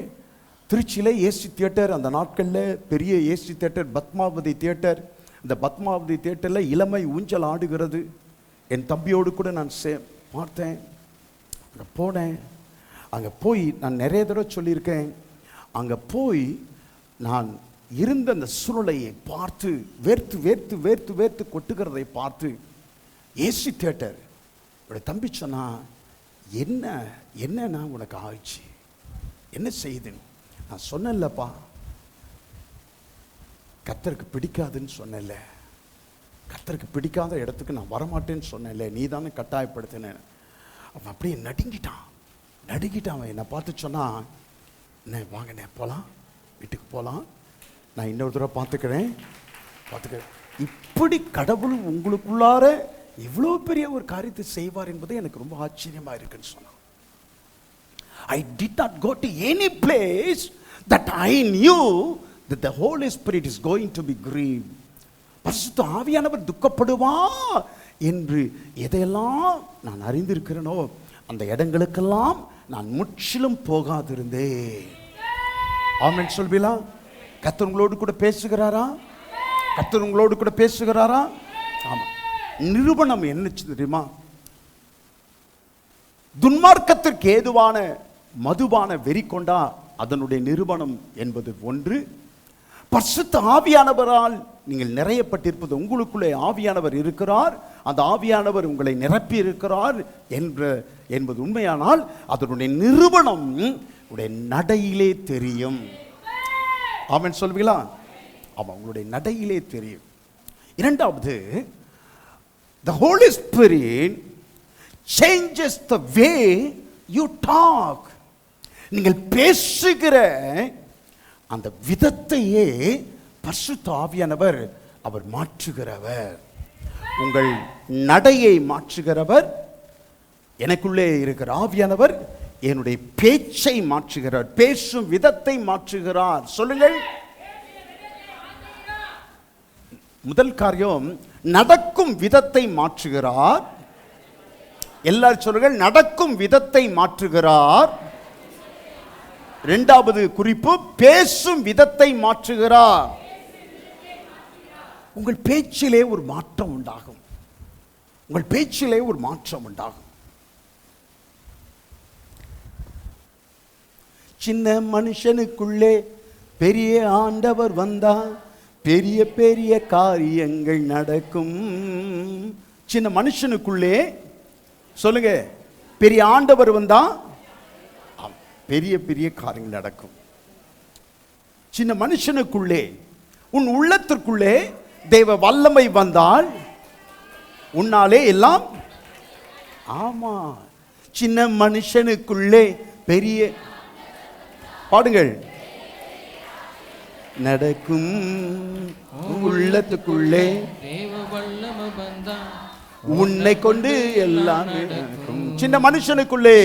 திருச்சியில் ஏசி தியேட்டர், அந்த நாட்களில் பெரிய ஏசி தியேட்டர் பத்மாவதி தியேட்டர். இந்த பத்மாவதி தியேட்டரில் இளமை ஊஞ்சல் ஆடுகிறது. என் தம்பியோடு கூட நான் பார்த்தேன். அங்கே போனேன். அங்கே போய் நான் நிறைய தடவை சொல்லியிருக்கேன், அங்கே போய் நான் இருந்த அந்த சூழ்நிலையை பார்த்து வேர்த்து வேர்த்து வேர்த்து வேர்த்து கொட்டுகிறதை பார்த்து, ஏசி தியேட்டர், என்னுடைய தம்பி சொன்னா, என்னன்னா உனக்கு ஆயிடுச்சு, என்ன செய்யுதுன்னு. நான் சொன்னேன்லப்பா, கர்த்தருக்கு பிடிக்காதுன்னு சொன்னேன்ல, கர்த்தருக்கு பிடிக்காத இடத்துக்கு நான் வரமாட்டேன்னு சொன்னேன்ல, நீ தானே கட்டாயப்படுத்தினேன். அவன் அப்படியே நடுங்கிட்டான். அவன் என்னை பார்த்து சொன்னான், என்ன வாங்கண்ணே போகலாம், வீட்டுக்கு போகலாம், நான் இன்னொரு தடவை பார்த்துக்கிறேன். இப்படி கடவுள் உங்களுக்குள்ளார இவ்வளோ பெரிய ஒரு காரியத்தை செய்வார் என்பது எனக்கு ரொம்ப ஆச்சரியமாக இருக்குன்னு சொன்னான். I did not go to any place that I knew that the Holy Spirit is going to be grieved. பரிசுத்த ஆவியானவர் துக்கப்படுவா என்று எதையெல்லாம் நான் அறிந்திருக்கிறேனோ அந்த இடங்களுக்கெல்லாம் நான் முற்றிலும் போகாதிருந்தேன். ஆமென் சொல்வீங்களா? கர்த்தர் உங்களோடு கூட பேசுகிறாரா? கர்த்தர் உங்களோடு கூட பேசுகிறாரா? ஆமா. நிரூபணம் என்ன தெரியுமா? துன்மார்க்கத்திற்கு ஏதுவான மதுபான வெறி கொண்டா அதனுடைய நிரூபணம் என்பது ஒன்று. பரிசுத்த ஆவியானவரால் நீங்கள் நிறையப்பட்டிருப்பது, உங்களுக்குள்ளே ஆவியானவர் இருக்கிறார், அந்த ஆவியானவர் உங்களை நிரப்பி இருக்கிறார் என்பது உண்மையானால் அதனுடைய நிரூபணம் உங்களுடைய நடையிலே தெரியும். ஆமென் சொல்வீங்களா? ஆமாம், உங்களுடைய நடையிலே தெரியும். இரண்டாவது, the Holy Spirit changes the way you talk. நீங்கள் பேசுகிற அந்த விதத்தையே பரிசுத்த ஆவியானவர் அவர் மாற்றுகிறவர். உங்கள் நடையை மாற்றுகிறவர். எனக்குள்ளே இருக்கிற ஆவியானவர் என்னுடைய பேச்சை மாற்றுகிறார், பேசும் விதத்தை மாற்றுகிறார். சொல்லுங்கள். முதல் காரியம், நடக்கும் விதத்தை மாற்றுகிறார். எல்லாரும் சொல்லுங்கள், நடக்கும் விதத்தை மாற்றுகிறார். இரண்டாவது குறிப்பு, பேசும் விதத்தை மாற்றுகிறார். உங்கள் பேச்சிலே ஒரு மாற்றம் உண்டாகும். உங்கள் பேச்சிலே ஒரு மாற்றம் உண்டாகும். சின்ன மனுஷனுக்குள்ளே பெரிய ஆண்டவர் வந்தா பெரிய பெரிய காரியங்கள் நடக்கும். சின்ன மனுஷனுக்குள்ளே, சொல்லுங்க, பெரிய ஆண்டவர் வந்தா பெரிய பெரிய காரியங்கள் நடக்கும். சின்ன மனுஷனுக்குள்ளே, உன் உள்ளத்திற்குள்ளே தேவ வல்லமை வந்தால் உன்னாலே எல்லாம். ஆமா, சின்ன மனுஷனுக்குள்ளே பெரிய, பாடுங்கள், நடக்கும். உள்ளத்துக்குள்ளே தேவ வல்லமை வந்தால் உன்னை கொண்டு எல்லாம் நடக்கும். சின்ன மனுஷனுக்குள்ளே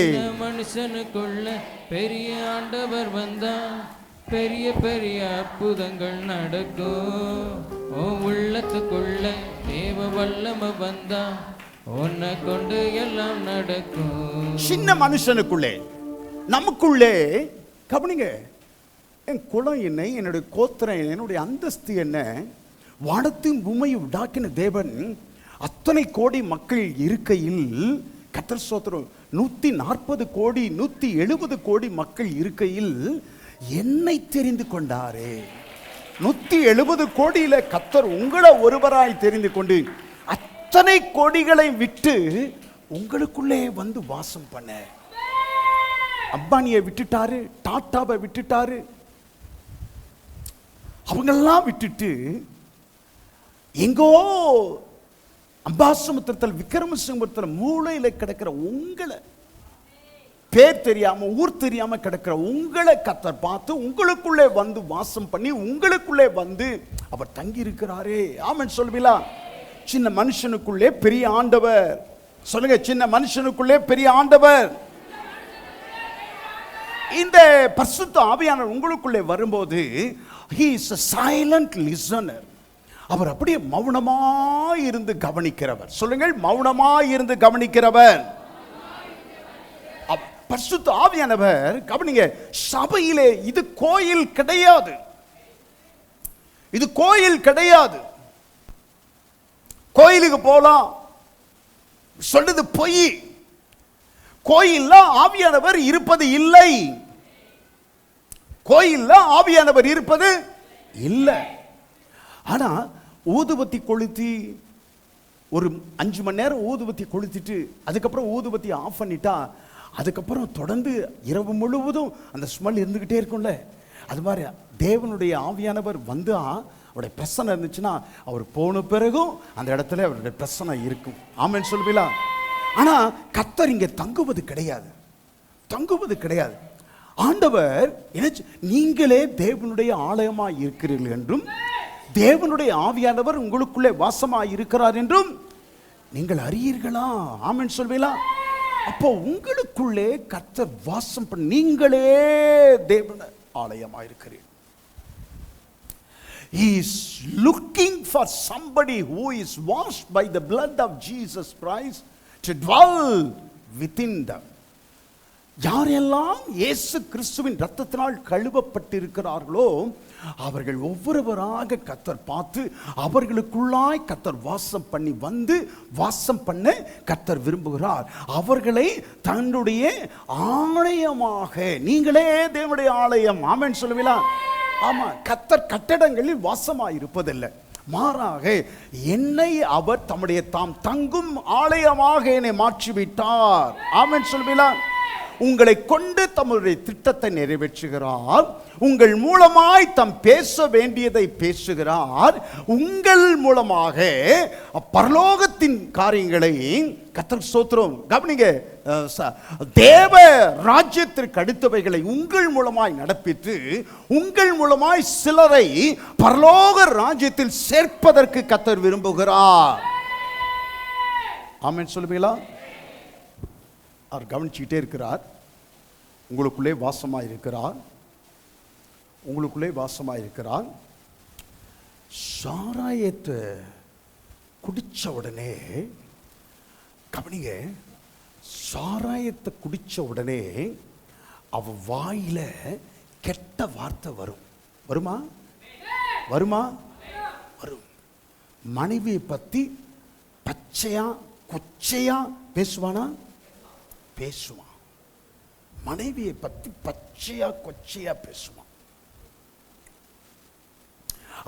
பெரிய ஆண்டவர் வந்தா பெரிய பெரிய அற்புதங்கள் நடக்கும். உள்ளத்துக்குள்ள தேவ வல்லமை வந்தா உன்னை கொண்டு எல்லாம் நடக்கும். சின்ன மனுஷனுக்குள்ளே, நமக்குள்ளே, கவனிங்க, என் குலம் என்ன, என்னுடைய கோத்திரம் என்ன, என்னுடைய அந்தஸ்து என்ன, வானத்தையும் பூமியை உண்டாக்கின தேவன் அத்தனை கோடி மக்கள் இருக்கையில், கர்த்தர் ஸ்தோத்திரம், 140 கோடி 170 கோடி மக்கள் இருக்கையில் என்னை தெரிந்து கொண்டாரே. 170 கோடியில கர்த்தர் உங்களை ஒருவராய் தெரிந்து கொண்டு அத்தனை கோடிகளை விட்டு உங்களுக்குள்ளே வந்து வாசம் பண்ண. அம்பானியை விட்டுட்டாரு, டாட்டாவை விட்டுட்டாரு, அவங்கெல்லாம் விட்டுட்டு எங்கோ அம்பாசமுத்திரத்தில் விக்ரமசிங்கபுரத்தில் மூளையில் கிடக்கிற உங்களை பேர் தெரியாம ஊர் தெரியாம கிடக்கிற உங்களை கர்த்தர் பார்த்து உங்களுக்குள்ளே வந்து வாசம் பண்ணி உங்களுக்குள்ளே வந்து அவர் தங்கி இருக்கிறாரே. ஆமென் சொல்லுவீங்களா? சின்ன மனுஷனுக்குள்ளே பெரிய ஆண்டவர். சொல்லுங்க, சின்ன மனுஷனுக்குள்ளே பெரிய ஆண்டவர். இந்த பரிசுத்த ஆவியானவர் உங்களுக்குள்ளே வரும்போது he is a silent listener. அவர் அப்படியே மௌனமாய் இருந்து கவனிக்கிறவர். சொல்லுங்கள், மௌனமாய் இருந்து கவனிக்கிறவர். பரிசுத்த ஆவியானவர் கவனிங்க, சபையிலே இது கோயில் கிடையாது. இது கோயில் கிடையாது. கோயிலுக்கு போலாம் சொல்றது பொய். கோயில்ல ஆவியானவர் இருப்பது இல்லை. கோயில்ல ஆவியானவர் இருப்பது இல்லை. ஆனா ஊதுபத்தி கொளுத்தி ஒரு 5 மணி நேரம் ஊதுபத்தி கொளுத்திட்டு அதுக்கப்புறம் ஊதுபத்தி ஆஃப் பண்ணிட்டா அதுக்கப்புறம் தொடர்ந்து இரவு முழுவதும் அந்த ஸ்மெல் இருந்துகிட்டே இருக்கும்ல. அது மாதிரி தேவனுடைய ஆவியானவர் வந்து அவருடைய பிரசனை இருந்துச்சுன்னா அவர் போன பிறகும் அந்த இடத்துல அவருடைய பிரசனை இருக்கும். ஆமென் சொல்லுவீங்களா? ஆனா கர்த்தர் இங்கே தங்குவது கிடையாது. தங்குவது கிடையாது. ஆண்டவர் நீங்களே தேவனுடைய ஆலயமாய் இருக்கிறீர்கள் என்றும் தேவனுடைய ஆவியானவர் உங்களுக்குள்ளே வாசமாய் இருக்கிறார் என்றும் நீங்கள் அறியீர்களா? ஆமென் சொல்வீங்களா? அப்போ உங்களுக்குள்ளே கர்த்தர் வாசம் பண்ண நீங்களே தேவனுடைய ஆலயமாய் இருக்கிறீர்கள். He is looking for somebody who is washed by the blood of Jesus Christ to dwell within them. யாரெல்லாம் இயேசு கிறிஸ்துவின் இரத்தத்தினால் கழுவப்பட்டிருக்கிறார்களோ அவர்கள் ஒவ்வொருவராக கர்த்தர் பார்த்து அவர்களுக்குள்ளாய் கர்த்தர் வாசம் பண்ணி வந்து வாசம் பண்ண கர்த்தர் விரும்புகிறார். அவர்களை தன்னுடைய ஆலயமாக, நீங்களே தேவனுடைய ஆலயம். ஆமென் சொல்லுவீங்களா? ஆமா, கர்த்தர் கட்டடங்களில் வாசமாய் இருப்பதில்லை. மாறாக என்னை அவர் தம்முடைய தாம் தங்கும் ஆலயமாக என்னை மாற்றிவிட்டார். ஆமென் சொல்லுவீங்களா? உங்களை கொண்டு தம்முடைய திட்டத்தை நிறைவேற்றுகிறார். உங்கள் மூலமாய் தம் பேச வேண்டியதை பேசுகிறார். உங்கள் மூலமாக பரலோகத்தின் காரியங்களை கர்த்தர் ஸ்தோத்திரம். கவனிங்க, தேவ ராஜ்யத்திற்கு அடுத்தவைகளை உங்கள் மூலமாய் நடப்பித்து உங்கள் மூலமாய் சிலரை பரலோக ராஜ்யத்தில் சேர்ப்பதற்கு கர்த்தர் விரும்புகிறார். ஆமென் சொல்லுவீங்களா? அவர் கவனிச்சுக்கிட்டே இருக்கிறார். உங்களுக்குள்ளே வாசமாக இருக்கிறார். உங்களுக்குள்ளே வாசமாக இருக்கிறார். சாராயத்தை குடிச்ச உடனே கவனிங்க, சாராயத்தை குடிச்ச உடனே அவ வாயில கெட்ட வார்த்தை வரும். வருமா? வருமா? வரும். மனைவியை பத்தி பச்சையா கொச்சையா பேசுவானா? பேசுவான். மனைவியை பத்தி பச்சையா கொச்சையா பேசுவான்.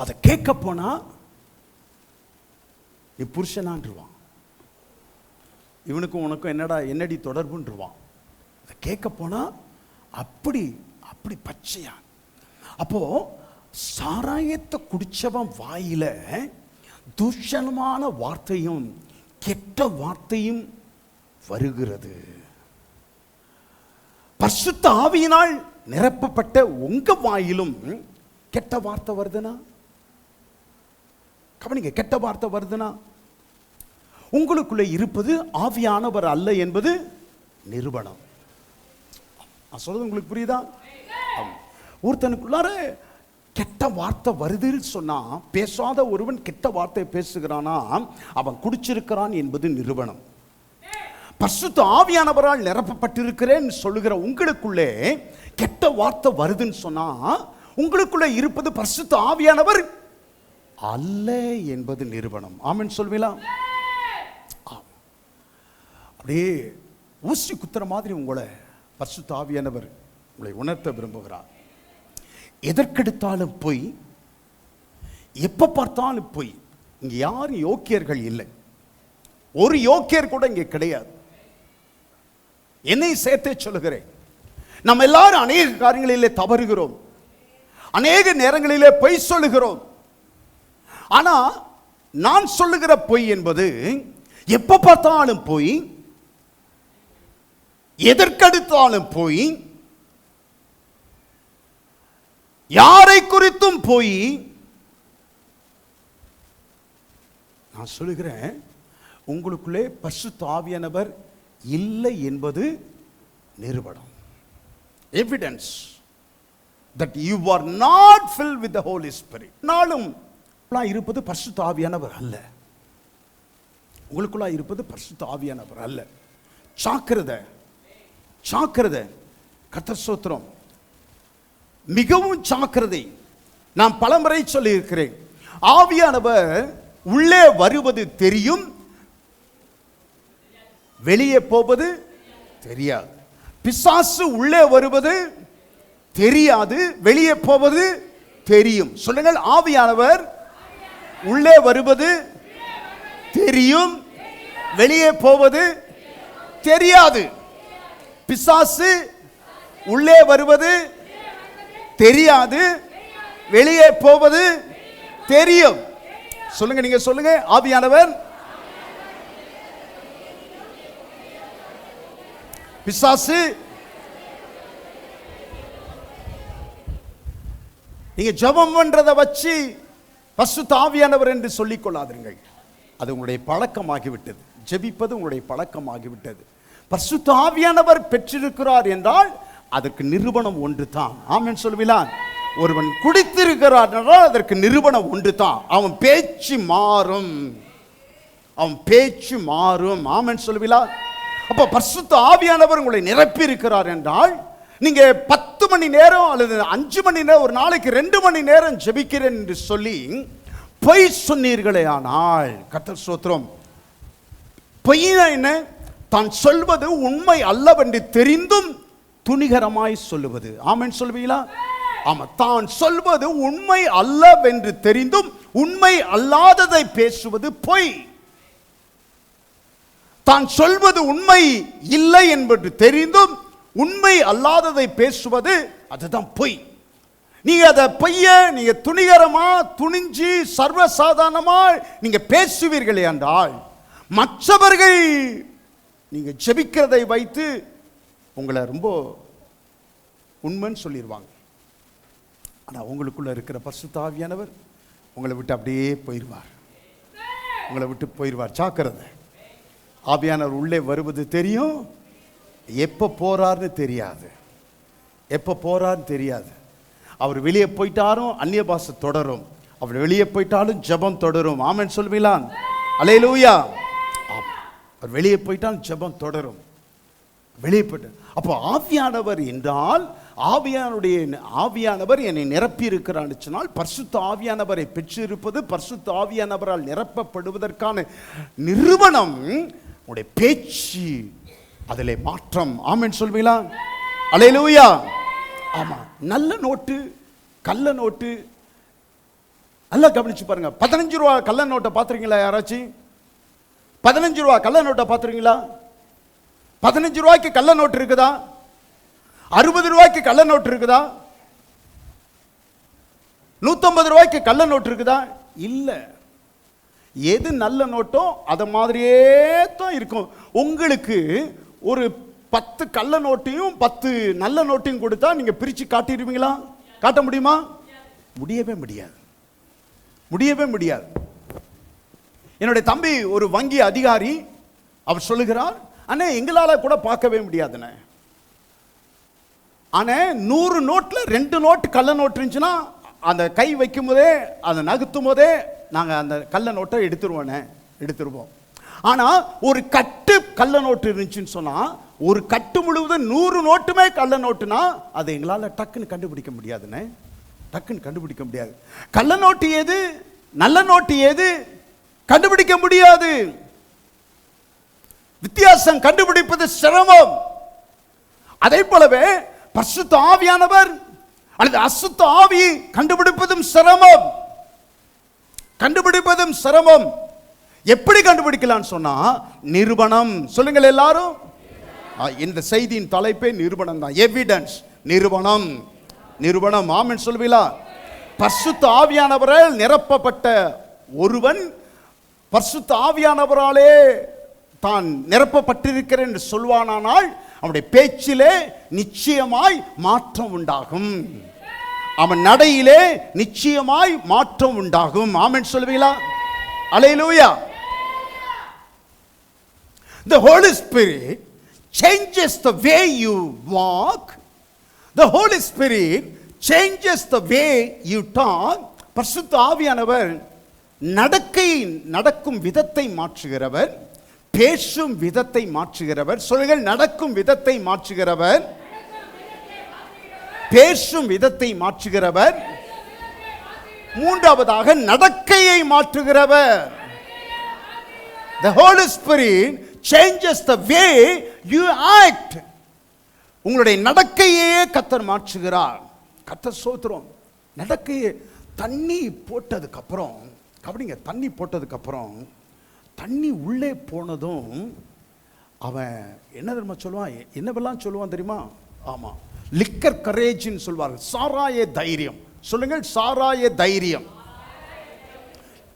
அதை கேட்க போனா நீ புருஷனான்றுவான். இவனுக்கும் உனக்கும் என்னடி தொடர்புன்றுவான். அதை கேட்க போனா அப்படி அப்படி பச்சையா. அப்போ சாராயத்தை குடிச்சவன் வாயில தூஷணமான வார்த்தையும் கெட்ட வார்த்தையும் வருகிறது. பரிசுத்த ஆவியினால் நிரப்பப்பட்ட உங்க வாயிலும் கெட்ட வார்த்தை வருதுனா? கவனிங்க, கெட்ட வார்த்தை வருதுனா உங்களுக்குள்ள இருப்பது ஆவியானவர் அல்ல என்பது நிரூபணம். நான் சொல்றது உங்களுக்கு புரியுதா? ஒருத்தனுக்குள்ளார கெட்ட வார்த்தை வருதுன்னு சொன்னா, பேசாத ஒருவன் கெட்ட வார்த்தை பேசுகிறானா அவன் குடிச்சிருக்கிறான் என்பது நிரூபணம். பரிசுத்த ஆவியானவரால் நிரப்பப்பட்டிருக்கிறேன் சொல்லுகிற உங்களுக்குள்ளே கெட்ட வார்த்தை வருதுன்னு சொன்னா உங்களுக்குள்ளே இருப்பது பரிசுத்த ஆவியானவர் அல்ல என்பது நிரூபணம். ஆமென் சொல்வீங்களா? அப்படியே ஊசி குத்துற மாதிரி உங்களை பரிசுத்த ஆவியானவர் உங்களை உணர்த்த விரும்புகிறார். எதற்கெடுத்தாலும் போய், எப்ப பார்த்தாலும் போய். இங்க யாரும் யோக்கியர்கள் இல்லை. ஒரு யோக்கியர் கூட இங்கே கிடையாது. என்னை சேர்த்தே சொல்லுகிறேன். நம்ம எல்லாரும் அநேக காரியங்களிலே தவறுகிறோம். அநேக நேரங்களிலே பொய் சொல்லுகிறோம். ஆனா நான் சொல்லுகிற பொய் என்பது எப்ப பார்த்தாலும் பொய், எதற்கெடுத்தாலும் போய், யாரை குறித்தும் போய், நான் சொல்லுகிறேன், உங்களுக்குள்ளே பரிசுத்த ஆவியானவர் இல்லை என்பது நிரூபணம். Evidence that you are not filled with the holy spirit. நாளும் இருப்பது பரிசுத்த ஆவியானவர் அல்ல. உங்களுக்குள்ள இருப்பது பரிசுத்த ஆவியானவர் அல்ல. ஜாக்கிரதை, ஜாக்கிரதை. கர்த்தர் ஸ்தோத்திரம். மிகவும் ஜாக்கிரதை. நான் பலமுறை சொல்லி இருக்கிறேன், ஆவியானவர் உள்ளே வருவது தெரியும், வெளியே போவது தெரியாது. பிசாசு உள்ளே வருவது தெரியாது, வெளியே போவது தெரியும். சொல்லுங்கள், ஆவியானவர் உள்ளே வருவது தெரியும், வெளியே போவது தெரியாது. பிசாசு உள்ளே வருவது தெரியாது, வெளியே போவது தெரியும். சொல்லுங்க, நீங்க சொல்லுங்க, ஆவியானவர் பிசாசு. நீங்க ஜெபம் பண்றதை வச்சு பரிசுத்த ஆவியானவர் என்று சொல்லிக் கொள்ளாதீர்கள். அது உங்களுடைய பழக்கமாகிவிட்டது. ஜெபிப்பது உங்களுடைய பழக்கமாகிவிட்டது. பரிசுத்த ஆவியானவர் பெற்றிருக்கிறார் என்றால் அதற்கு நிரூபணம் ஒன்று தான். ஆமென் சொல்லுவீங்களா? ஒருவன் குடித்திருக்கிறார் என்றால் அதற்கு நிரூபணம் ஒன்று தான். அவன் பேச்சு மாறும், அவன் பேச்சு மாறும். ஆமென் சொல்லுவீங்களா? அப்போ பரிசுத்த ஆவியானவர் உங்களை நிரப்பி இருக்கிறார் என்றால், நீங்க 10 மணி நேரம் அல்லது 5 மணி நேரம், ஒரு நாளைக்கு 2 மணி நேரம் ஜெபிக்கிறேன் என்று சொல்லி பொய் சொன்னீர்களே ஆனால், கர்த்தர் ஸ்தோத்திரம், பொய்னா என்ன? தான் சொல்வது உண்மை அல்லவென்று தெரிந்தும் துணிகரமாய் சொல்லுவது. ஆமென் சொல்வீங்களா? ஆமா, தான் சொல்வது உண்மை அல்லவென்று தெரிந்தும் உண்மை அல்லாததை பேசுவது பொய். தான் சொல்வது உண்மை இல்லை என்பது தெரிந்தும் உண்மை அல்லாததை பேசுவது, அதுதான் பொய். நீங்க அதை பொய்ய நீங்க துணிகரமா துணிஞ்சு சர்வசாதாரணமா நீங்க பேசுவீர்களே என்றால், மற்றவர்கள் நீங்க ஜெபிக்கிறதை வைத்து உங்களை ரொம்ப உண்மைன்னு சொல்லிடுவாங்க. ஆனா உங்களுக்குள்ள இருக்கிற பரிசுத்த ஆவியானவர் உங்களை விட்டு அப்படியே போயிடுவார், உங்களை விட்டு போயிடுவார். ஜாக்கிரதை. ஆவியானவர் உள்ளே வருவது தெரியும், எப்போ போறாருன்னு தெரியாது, எப்போ போறாருன்னு தெரியாது. அவர் வெளியே போயிட்டாலும் அந்நிய பாஷை தொடரும், அவர் வெளியே போயிட்டாலும் ஜெபம் தொடரும். ஆமென் சொல்வீங்களா? அல்லேலூயா. அவர் வெளியே போயிட்டாலும் ஜெபம் தொடரும், வெளியே போயிட்டு. அப்போ ஆவியானவர் என்றால், ஆவியானவர் என்னை நிரப்பி இருக்கிறான்னு சொன்னால், பரிசுத்த ஆவியானவரை பெற்றிருப்பது, பரிசுத்த ஆவியானவரால் நிரப்பப்படுவதற்கான நிரூபணம் உடைய பேச்சு, அதிலே மாற்றம். ஆமென் சொல்வீங்களா? அல்லேலூயா. ஆமா, நல்ல நோட்டு கள்ள நோட்டு நல்லா கவனிச்சு பாருங்க. 15 ரூபா கள்ள நோட்டை பார்த்துருக்கீங்களா? யாராச்சும் 15 ரூபா கள்ள நோட்டை பார்த்துருக்கீங்களா? 15 ரூபாய்க்கு கள்ள நோட்டு இருக்குதா? 60 ரூபாய்க்கு கள்ள நோட்டு இருக்குதா? 150 ரூபாய்க்கு கள்ள நோட்டு இருக்குதா? இல்ல. எது நல்ல நோட்டோ அதை மாதிரியே தான் இருக்கும். உங்களுக்கு ஒரு 10 கள்ள நோட்டையும் 10 நல்ல நோட்டையும் கொடுத்தா நீங்க பிரிச்சு காட்டிடுவீங்களா? காட்ட முடியுமா? முடியவே முடியாது, முடியவே முடியாது. என்னுடைய தம்பி ஒரு வங்கி அதிகாரி, அவர் சொல்லுகிறார், அண்ணே எங்களால கூட பார்க்கவே முடியாதுண்ணே, ஆனா 100 நோட்ல 2 நோட்டு கள்ள நோட்டு இருந்துச்சுன்னா அந்த கை வைக்கும் போதே, அதை நகர்த்தும் போதே நாங்க அந்த கள்ள நோட்டை எடுத்துருவோம். ஆனா ஒரு கட்டு கள்ள நோட்டு இருந்துச்சுன்னு சொன்னா, ஒரு கட்டு முழுவதும் 100 நோட்டுமே கள்ள நோட்டுனா அதை எங்களால டக்குன்னு கண்டுபிடிக்க முடியாதுண்ணே, டக்குன்னு கண்டுபிடிக்க முடியாது. கள்ள நோட்டு ஏது, நல்ல நோட்டு ஏது கண்டுபிடிக்க முடியாது. வித்தியாசம் கண்டுபிடிப்பது சிரமம். அதே போலவே பரிசுத்த ஆவியானவர் அல்லது அசுத்த ஆவி கண்டுபிடிப்பதும் சிரமம், கண்டுபிடிப்பதும் சிரமம். எப்படி கண்டுபிடிக்கலாம் சொன்னா, நிரூபணம். சொல்லுங்கள் எல்லாரும். இந்த செய்தியின் தலைப்பே நிரூபணம் தான். எவிடன்ஸ், நிரூபணம், நிரூபணம். ஆமென் சொல்வீங்களா? பரிசுத்த ஆவியானவரால் நிரப்பப்பட்ட ஒருவன் பரிசுத்த ஆவியானவராலே தான் நிரப்பப்பட்டிருக்கிறேன் என்று சொல்வானானால் அவனுடைய பேச்சிலே நிச்சயமாய் மாற்றம் உண்டாகும். அவன் நடையிலே நிச்சயமாய் மாற்றம் உண்டாகும். ஆமென் சொல்லுவீங்களா? அல்லேலூயா. The Holy Spirit changes the way you walk. The Holy Spirit changes the way you talk. பரிசுத்த ஆவியானவர் நடக்கும் விதத்தை மாற்றுகிறவர், பேசும் விதத்தை மாற்றுகிறவர். சொல்லுங்கள், நடக்கும் விதத்தை மாற்றுகிறவர், பேசும் விதத்தை மாற்றுகிறவர், மூன்றாவதாக நடக்கையை மாற்றுகிறவர். The Holy Spirit changes the way you act. உங்களுடைய நடக்கையே கர்த்தர் மாற்றுகிறார். கர்த்தர் ஸ்தோத்திரம். நடக்கையே தண்ணி போட்டதுக்கு அப்புறம் கவனிங்க, தண்ணி போட்டதுக்கு அப்புறம் தண்ணி உள்ளே போனதும் அவன் என்ன தெரியுமா சொல்லுவான்? என்னவெல்லாம் சொல்லுவான் தெரியுமா? ஆமா, லிக்கர் கரேஜ்னு சொல்வார்கள். சாராய தைரியம். சொல்லுங்கள், சாராய தைரியம்.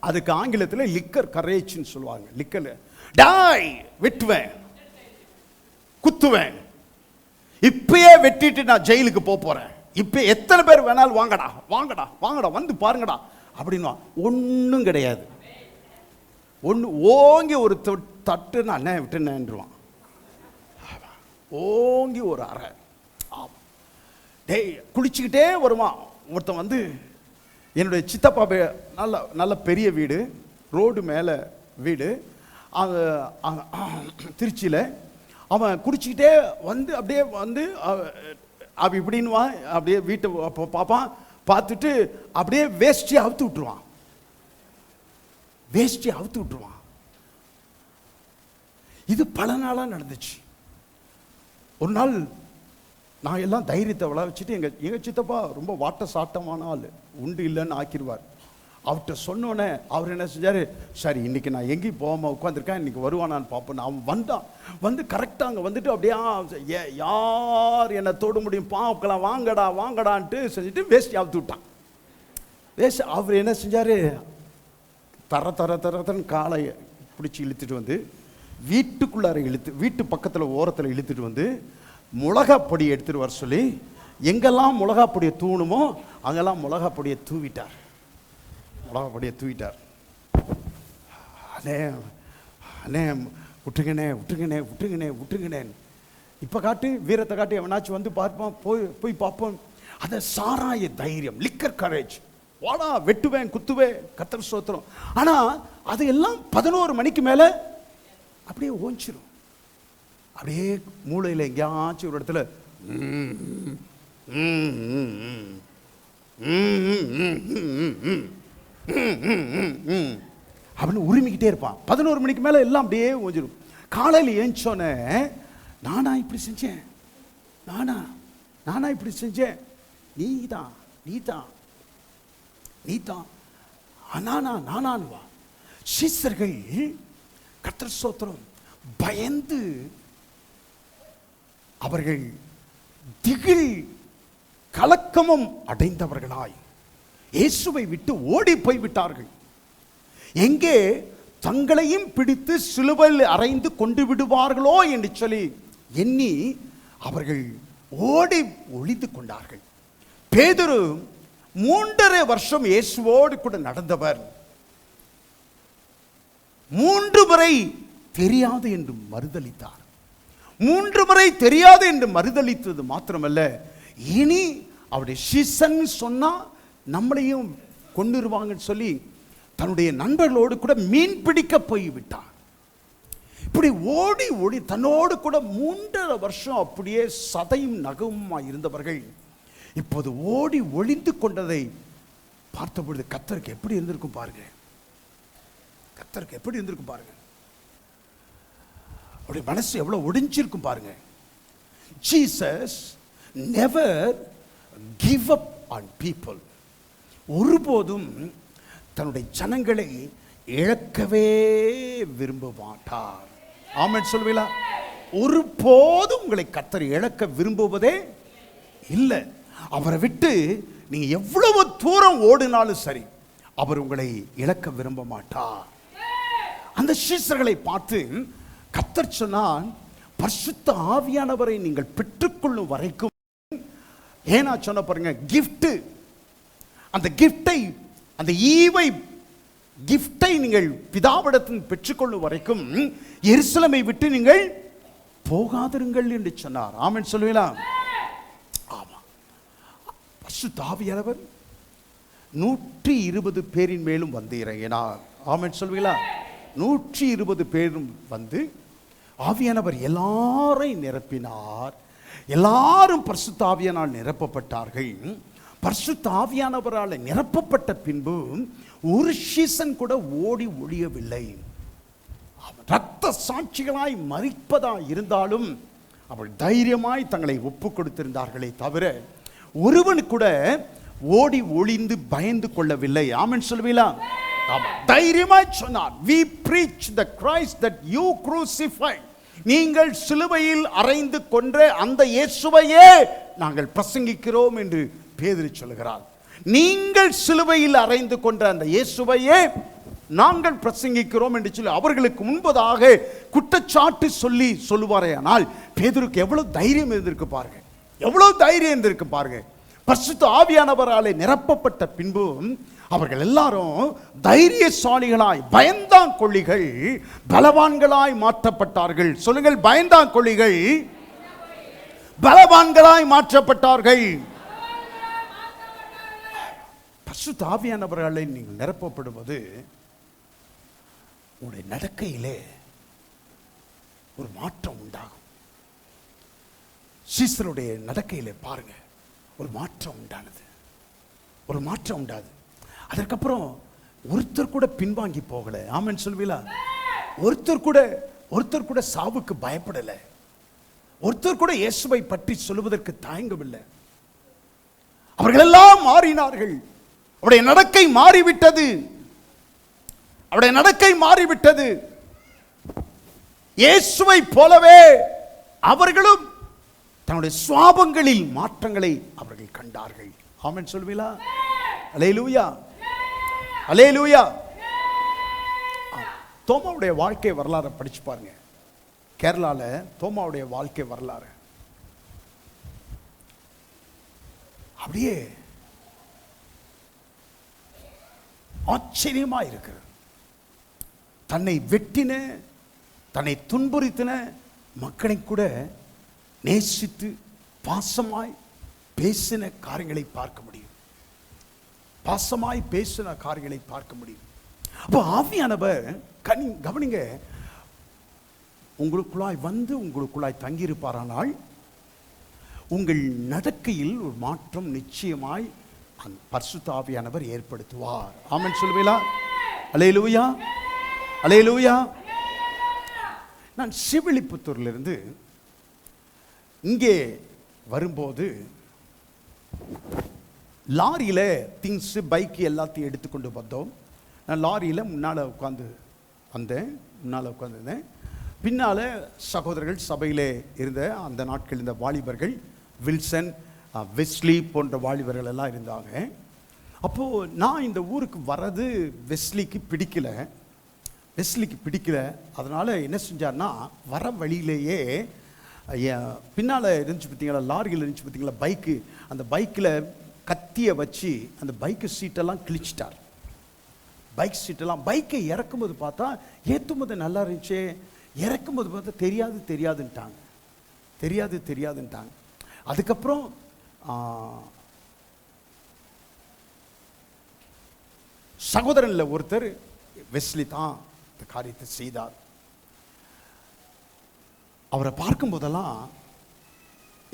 அதுக்கு ஆங்கிலத்தில் லிக்கர் கரேஜ்னு சொல்லுவாங்க. லிக்கர் டாய், வெட்டுவேன், குத்துவேன், இப்பயே வெட்டிட்டு நான் ஜெயிலுக்கு போறேன், இப்ப எத்தனை பேர் வேணாலும் வாங்கடா வாங்கடா வாங்கடா வந்து பாருங்கடா அப்படின்னா ஒன்றும் கிடையாது. ஒன்று ஓங்கி ஒரு தட்டு நான் விட்டுனேன்ருவான். ஓங்கி ஒரு அறை. டேய், குளிச்சுக்கிட்டே வருவான் ஒருத்தன் வந்து. என்னுடைய சித்தப்பா நல்ல நல்ல பெரிய வீடு, ரோடு மேலே வீடு, திருச்சியில். அவன் குடிச்சிக்கிட்டே வந்து அப்படியே வந்து அப்படி இப்படின்னுவா. அப்படியே வீட்டை பார்ப்பான், பார்த்துட்டு அப்படியே வேஷ்டி அவுத்து விட்டுருவான். வேஷ்டி அவுத்து விட்டுருவான். இது பல நாளாக நடந்துச்சு. ஒரு நாள் நான் எல்லாம் தைரியத்தை விளை வச்சுட்டு, எங்கள் சித்தப்பா ரொம்ப வாட்ட சாட்டமான ஆள், உண்டு இல்லைன்னு ஆக்கிடுவார். அவர்கிட்ட சொன்னோன்னே அவர் என்ன செஞ்சார்? சரி, இன்னைக்கு நான் எங்கேயும் போகாமல் உட்காந்துருக்கேன், இன்னைக்கு வருவானான்னு பார்ப்போம். அவன் வந்தான். வந்து கரெக்டாக அங்கே வந்துட்டு அப்படியே யார் என்னை தொட முடியும் பார்க்கலாம், வாங்கடா வாங்கடான்ட்டு செஞ்சுட்டு வேஷ்டி அவுத்து விட்டான். வேஷ்டி அவர் என்ன செஞ்சார்? தரன்னு காலை பிடிச்சி இழுத்துட்டு வந்து வீட்டுக்குள்ளார வீட்டு பக்கத்தில் ஓரத்தில் இழுத்துட்டு வந்து மிளகா பொடி எடுத்துட்டு வர சொல்லி, எங்கெல்லாம் மிளகா பொடியை தூணுமோ அங்கெல்லாம் மிளகா பொடியை தூவிட்டார். மிளகா பொடியை தூவிட்டார். அண்ணே அண்ணே விட்டுங்கண்ணே விட்டுங்கண்ணே விட்டுங்கண்ணே விட்டுங்கண்ணே. இப்போ காட்டு, வீரத்தை காட்டி எவனாச்சும் வந்து பார்ப்பான், போய் பார்ப்போம். அதை சாராய தைரியம், லிக்கர் கரேஜ். வாடா, வெட்டுவேன், குத்துவேன், கர்த்தர் ஸ்தோத்திரம். ஆனால் அது எல்லாம் 11 மணிக்கு மேலே அப்படியே ஓஞ்சிரும். அப்படியே மூளையில் எங்கேயாச்சும் ஒரு இடத்துல அப்படின்னு உரிமிக்கிட்டே இருப்பான். 11 மணிக்கு மேலே எல்லாம் அப்படியே ஓஞ்சிரும். காலையில் ஏஞ்சோன்னே, நானா இப்படி செஞ்சேன், நானா இப்படி செஞ்சேன், நீதான் நானானுவா. சீசர்கள் கர்த்தர் ஸ்தோத்திரம் பயந்து அவர்கள் திகில் கலக்கமும் அடைந்தவர்களாய் இயேசுவை விட்டு ஓடி போய் விட்டார்கள். எங்கே தங்களையும் பிடித்து சிலுவையில் அறைந்து கொண்டு விடுவார்களோ என்று சொல்லி எண்ணி அவர்கள் ஓடி ஒளிந்து கொண்டார்கள். பேதுரு 3.5 வருஷம் இயேசுவோடு கூட நடந்தவர். 3 முறை தெரியாது என்று மறுதலித்தார். 3 முறை தெரியாது என்று மறுதலித்தது மாத்திரமல்ல, இனி அவருடைய சீசன் சொன்னா நம்மளையும் கொண்டுருவாங்கன்னு சொல்லி தன்னுடைய நண்பர்களோடு கூட மீன் பிடிக்க போய்விட்டார். இப்படி ஓடி ஓடி தன்னோடு கூட 3.5 வருஷம் அப்படியே சதையும் நகவுமாய் இருந்தவர்கள் இப்போது ஓடி ஒளிந்து கொண்டதை பார்த்த பொழுது கர்த்தருக்கு எப்படி இருந்திருக்கும் பாருங்க. கர்த்தருக்கு எப்படி இருந்திருக்கும் பாருங்க. அவருடைய மனசு எவ்வளவு ஒடிஞ்சிருக்கும் பாருங்க. Jesus never give up on people. ஒருபோதும் தன்னுடைய ஜனங்களை இழக்கவே விரும்ப மாட்டார். ஆமென் சொல்வீங்களா? ஒருபோதும் உங்களை கர்த்தர் இழக்க விரும்புவதே இல்லை. அவரை விட்டு நீங்க எவ்வளவு தூரம் ஓடினாலும் சரி, அவர் உங்களை இழக்க விரும்ப மாட்டார். அந்த சீசர்களை பார்த்து கர்த்தர் சொன்னான், பரிசுத்த ஆவியானவரை நீங்கள் பெற்றுக்கொள்ளும் வரைக்கும், ஏன்னா சொன்ன பாருங்க, gift, அந்த கிஃப்டை, அந்த ஈவை கிஃப்டை நீங்கள் பிதாவிடத்தில் பெற்றுக்கொள்ளும் வரைக்கும் எருசலேமை விட்டு நீங்கள் போகாதிருங்கள் என்று சொன்னார். ஆமென் சொல்லுவீங்களா? ஆமா. பரிசுத்த ஆவியானவர் 120 பேரின் மேலும் வந்து இறங்கினார். ஆமென் சொல்லுவீங்களா? 120 பேரும் வந்து ஆவியானவர் எல்லாரையும் நிரப்பினார். எல்லாரும் பரிசுத்த ஆவியானால் நிரப்பப்பட்டார்கள். பரிசுத்த ஆவியானவரால் நிரப்பப்பட்ட பின்பு ஒரு சீசன் கூட ஓடி ஒழியவில்லை. இரத்த சாட்சிகளாய் மரிப்பதா இருந்தாலும் அவள் தைரியமாய் தங்களை ஒப்பு கொடுத்திருந்தார்களே தவிர ஒருவன் கூட ஓடி ஒளிந்து பயந்து கொள்ளவில்லை. ஆமென் சொல்லுவீங்களா? தைரியமாய் சொன்னார், we preach the Christ that you crucified. நீங்கள் சிலுவையில் அறைந்து கொன்ற அந்த இயேசுவையே நாங்கள் பிரசங்கிக்கிறோம் என்று பேதுரு சொல்கிறார். நீங்கள் சிலுவையில் அறைந்து கொண்ட அந்த இயேசுவையே நாங்கள் பிரசங்கிக்கிறோம் என்று சொல்லி அவர்களுக்கு முன்பதாக குற்றச்சாட்டு சொல்லுவாரே. ஆனால் பேதுருக்கு எவ்வளவு தைரியம் இருந்திருக்கு பாருங்க, எவ்வளவு தைரியம் இருந்திருக்கு பாருங்க. பரிசுத்த ஆவியானவராலே நிரப்பப்பட்ட பின்பு அவர்கள் எல்லாரும் தைரியசாலிகளாய், பயந்தாங்கொள்ளிகள் பலவான்களாய் மாற்றப்பட்டார்கள். சொல்லுங்கள், பயந்தாங்கொள்ளிகள் பலவான்களாய் மாற்றப்பட்டார்கள். பரிசுத்த ஆவியானவராலே நீங்கள் நிரப்பப்படுவது உங்களுடைய நடக்கையிலே ஒரு மாற்றம் உண்டாகும். சீசருடைய நடக்கையிலே பாருங்க, ஒரு மாற்றம் உண்டானது, ஒரு மாற்றம் உண்டாது. அதற்கப்புறம் ஒருத்தர் கூட பின்வாங்கி போகல. ஆமென் சொல்வீங்களா? ஒருத்தர் கூட சாவுக்கு பயப்படல. ஒருத்தர் கூட இயேசுவை பற்றி சொல்லுவதற்கு தயங்கவில்லை. அவர்கள் எல்லாம் மாறினார்கள். அவருடைய நடக்கை மாறிவிட்டது. அவருடைய நடக்கை மாறிவிட்டது. இயேசுவை போலவே அவர்களும் தன்னுடைய சுவாபங்களில் மாற்றங்களை அவர்கள் கண்டார்கள். ஆமென் சொல்வீங்களா? அல்லேலூயா, அல்லேலூயா. தோமாவுடைய வாழ்க்கை வரலாறை படிச்சு பாருங்க. கேரளால தோமாவுடைய வாழ்க்கை வரலாறு அப்படியே ஆச்சரியமா இருக்கிறது. தன்னை வெட்டின, தன்னை துன்புறுத்தின மக்களை கூட நேசித்து பாசமாய் பேசின காரியங்களை பார்க்க முடியும். பாசமாய் பேசின காரியங்களை பார்க்க முடியும். அப்போ ஆவியானவர் கவனிங்க, உங்களுக்குள்ளாய் வந்து உங்களுக்குள்ளாய் தங்கியிருப்பாரானால் உங்கள் நடக்கையில் ஒரு மாற்றம் நிச்சயமாய் பரிசுத்த ஆவியானவர் ஏற்படுத்துவார். ஆமென் சொல்லுவீங்களா? அல்லேலூயா, அல்லேலூயா. நான் சிவிலிபுத்தூரிலிருந்து இங்கே வரும்போது லாரியில் திங்ஸ், பைக்கு எல்லாத்தையும் எடுத்துக்கொண்டு வந்தோம். நான் லாரியில் முன்னால் உட்காந்துருந்தேன். பின்னால் சகோதரர்கள் சபையில் இருந்த அந்த நாட்கள் இந்த வாலிபர்கள், வில்சன், வெஸ்லி போன்ற வாலிபர்கள் எல்லாம் இருந்தாங்க. அப்போது நான் இந்த ஊருக்கு வர்றது வெஸ்லிக்கு பிடிக்கல. அதனால் என்ன செஞ்சார்னா, வர வழியிலேயே பின்னால் இருந்துச்சு பார்த்தீங்களா, லாரியில் இருந்துச்சு பார்த்தீங்களா பைக்கு, அந்த பைக்கில் கத்தியை வச்சு அந்த பைக்கு சீட்டெல்லாம் கிழிச்சிட்டார். பைக் சீட்டெல்லாம், பைக்கை இறக்கும்போது பார்த்தா ஏற்றும்போது நல்லா இருந்துச்சு, இறக்கும்போது பார்த்தா தெரியாதுன்ட்டாங்க. அதுக்கப்புறம் சகோதரனில் ஒருத்தர், வெஸ்லி தான் இந்த காரியத்தை செய்தார். அவரை பார்க்கும்போதெல்லாம்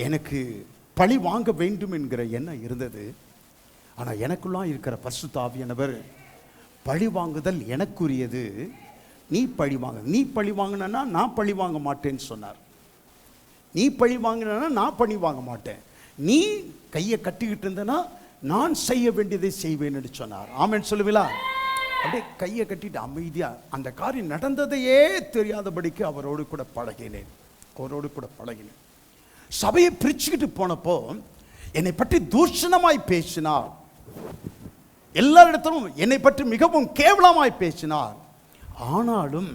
எனக்கு பழி வாங்க வேண்டும் என்கிற எண்ணம் இருந்தது. ஆனால் எனக்குள்ளாம் இருக்கிற பரிசுத்த ஆவியானவர், பழி வாங்குதல் எனக்குரியது, நீ பழி வாங்கினா நான் பழி வாங்க மாட்டேன்னு சொன்னார். நீ பழி வாங்கினா நான் பழி வாங்க மாட்டேன், நீ கையை கட்டிக்கிட்டு இருந்தனா நான் செய்ய வேண்டியதை செய்வேன்னு சொன்னார். ஆமென் சொல்லுவீங்களா? அப்படியே கையை கட்டிட்டு அமைதியா அந்த காரியம் நடந்ததையே தெரியாதபடிக்கு அவரோடு கூட பழகினேன். சபையை பிரிச்சுக்கிட்டு போனப்போ என்னை பற்றி தூஷணமாய் பேசினார். எல்லா இடத்திலும் என்னை பற்றி மிகவும் கேவலமாய் பேசினார். ஆனாலும்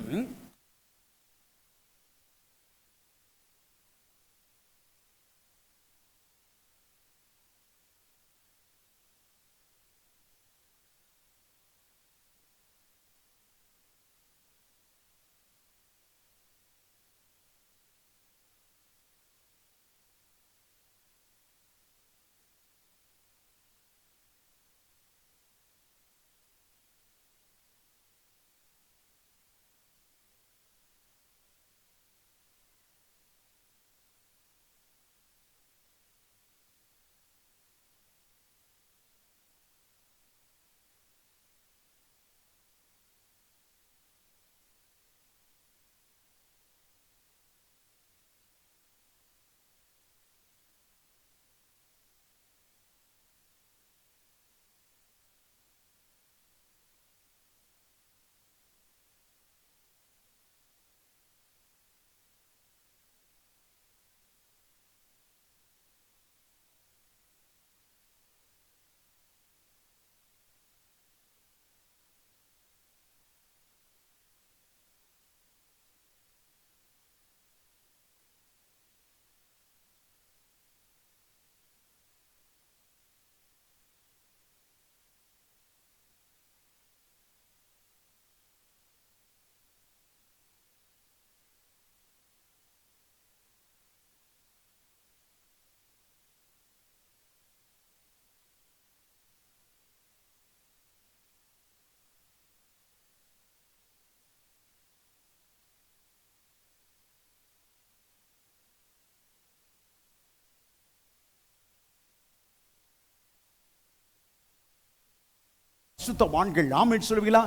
பரிசுத்தவான்கள். ஆமென் சொல்லுவீங்களா?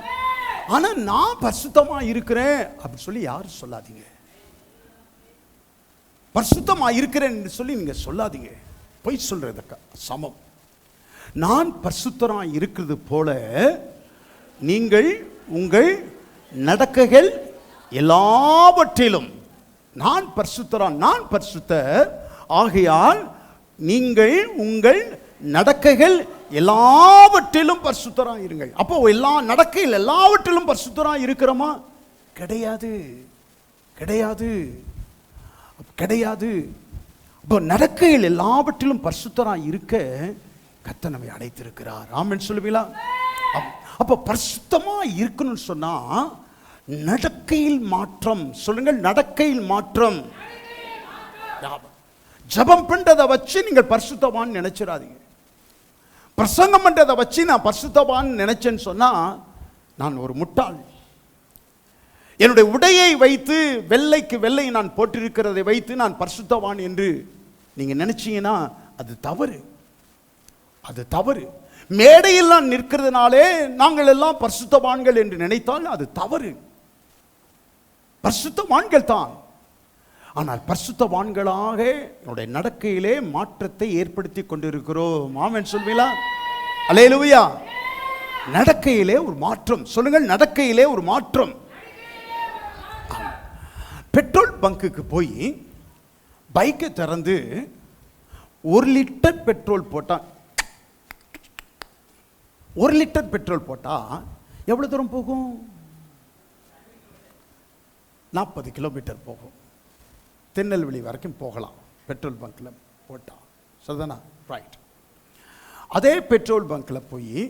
ஆனா நான் பரிசுத்தமா இருக்கிறேன் அப்படி சொல்லி யாரும் சொல்லாதீங்க. பரிசுத்தமா இருக்கிறேன் சொல்லி நீங்க சொல்லாதீங்க. பொய் சொல்றதுக்கு சமம். நான் பரிசுத்தரா இருக்கிறது போல நீங்கள் உங்கள் நடக்கைகள் எல்லாவற்றிலும், நான் பரிசுத்தரான், நான் பரிசுத்தர், ஆகையால் நீங்கள் உங்கள் நடக்கைகள் எல்லாவற்றிலும் பரிசுத்தரா இருங்கள். அப்போ எல்லா நடக்கையில் எல்லாவற்றிலும் பரிசுத்தரா இருக்கிறோமா? கிடையாது, கிடையாது, கிடையாது. இப்போ நடக்கையில் எல்லாவற்றிலும் பரிசுத்தரா இருக்க கர்த்தர் நம்மை அழைத்திருக்கிறார். ஆமென் சொல்லுவீங்களா? அப்போ பரிசுத்தமா இருக்கணும்னு சொன்னா நடக்கையில் மாற்றம். சொல்லுங்கள், நடக்கையில் மாற்றம். ஜபம் பண்றதை வச்சு நீங்கள் பரிசுத்தவான் நினைச்சிடாதீங்க. பிரசங்கம் பண்றதை வச்சு நான் பரிசுத்தவான் நினைச்சேன்னு சொன்னா நான் ஒரு முட்டாள். என்னுடைய உடையை வைத்து, வெள்ளைக்கு வெள்ளை நான் போட்டிருக்கிறதை வைத்து நான் பரிசுத்தவான் என்று நீங்க நினைச்சீங்கன்னா அது தவறு, அது தவறு. மேடையில் நான் நிற்கிறதுனாலே நாங்கள் எல்லாம் பரிசுத்தவான்கள் என்று நினைத்தால் அது தவறு. பரிசுத்தவான்கள் தான், ஆனால் பரிசுத்தவான்களாக என்னுடைய நடக்கையிலே மாற்றத்தை ஏற்படுத்தி கொண்டிருக்கிறோம். ஆமென் சொல்வீங்களா? அல்லேலூயா. நடக்கையிலே ஒரு மாற்றம். சொல்லுங்கள், நடக்கையிலே ஒரு மாற்றம். பெட்ரோல் பங்குக்கு போய் பைக்கை திறந்து 1 லிட்டர் பெட்ரோல் போட்டா, 1 லிட்டர் பெட்ரோல் போட்டா எவ்வளவு தூரம் போகும்? 40 கிலோமீட்டர் போகும். திருநெல்வேலி வரைக்கும் போகலாம் பெட்ரோல் பங்க்ல போட்டா. சரிதானா? ரைட். அதே பெட்ரோல் பங்க்ல போய்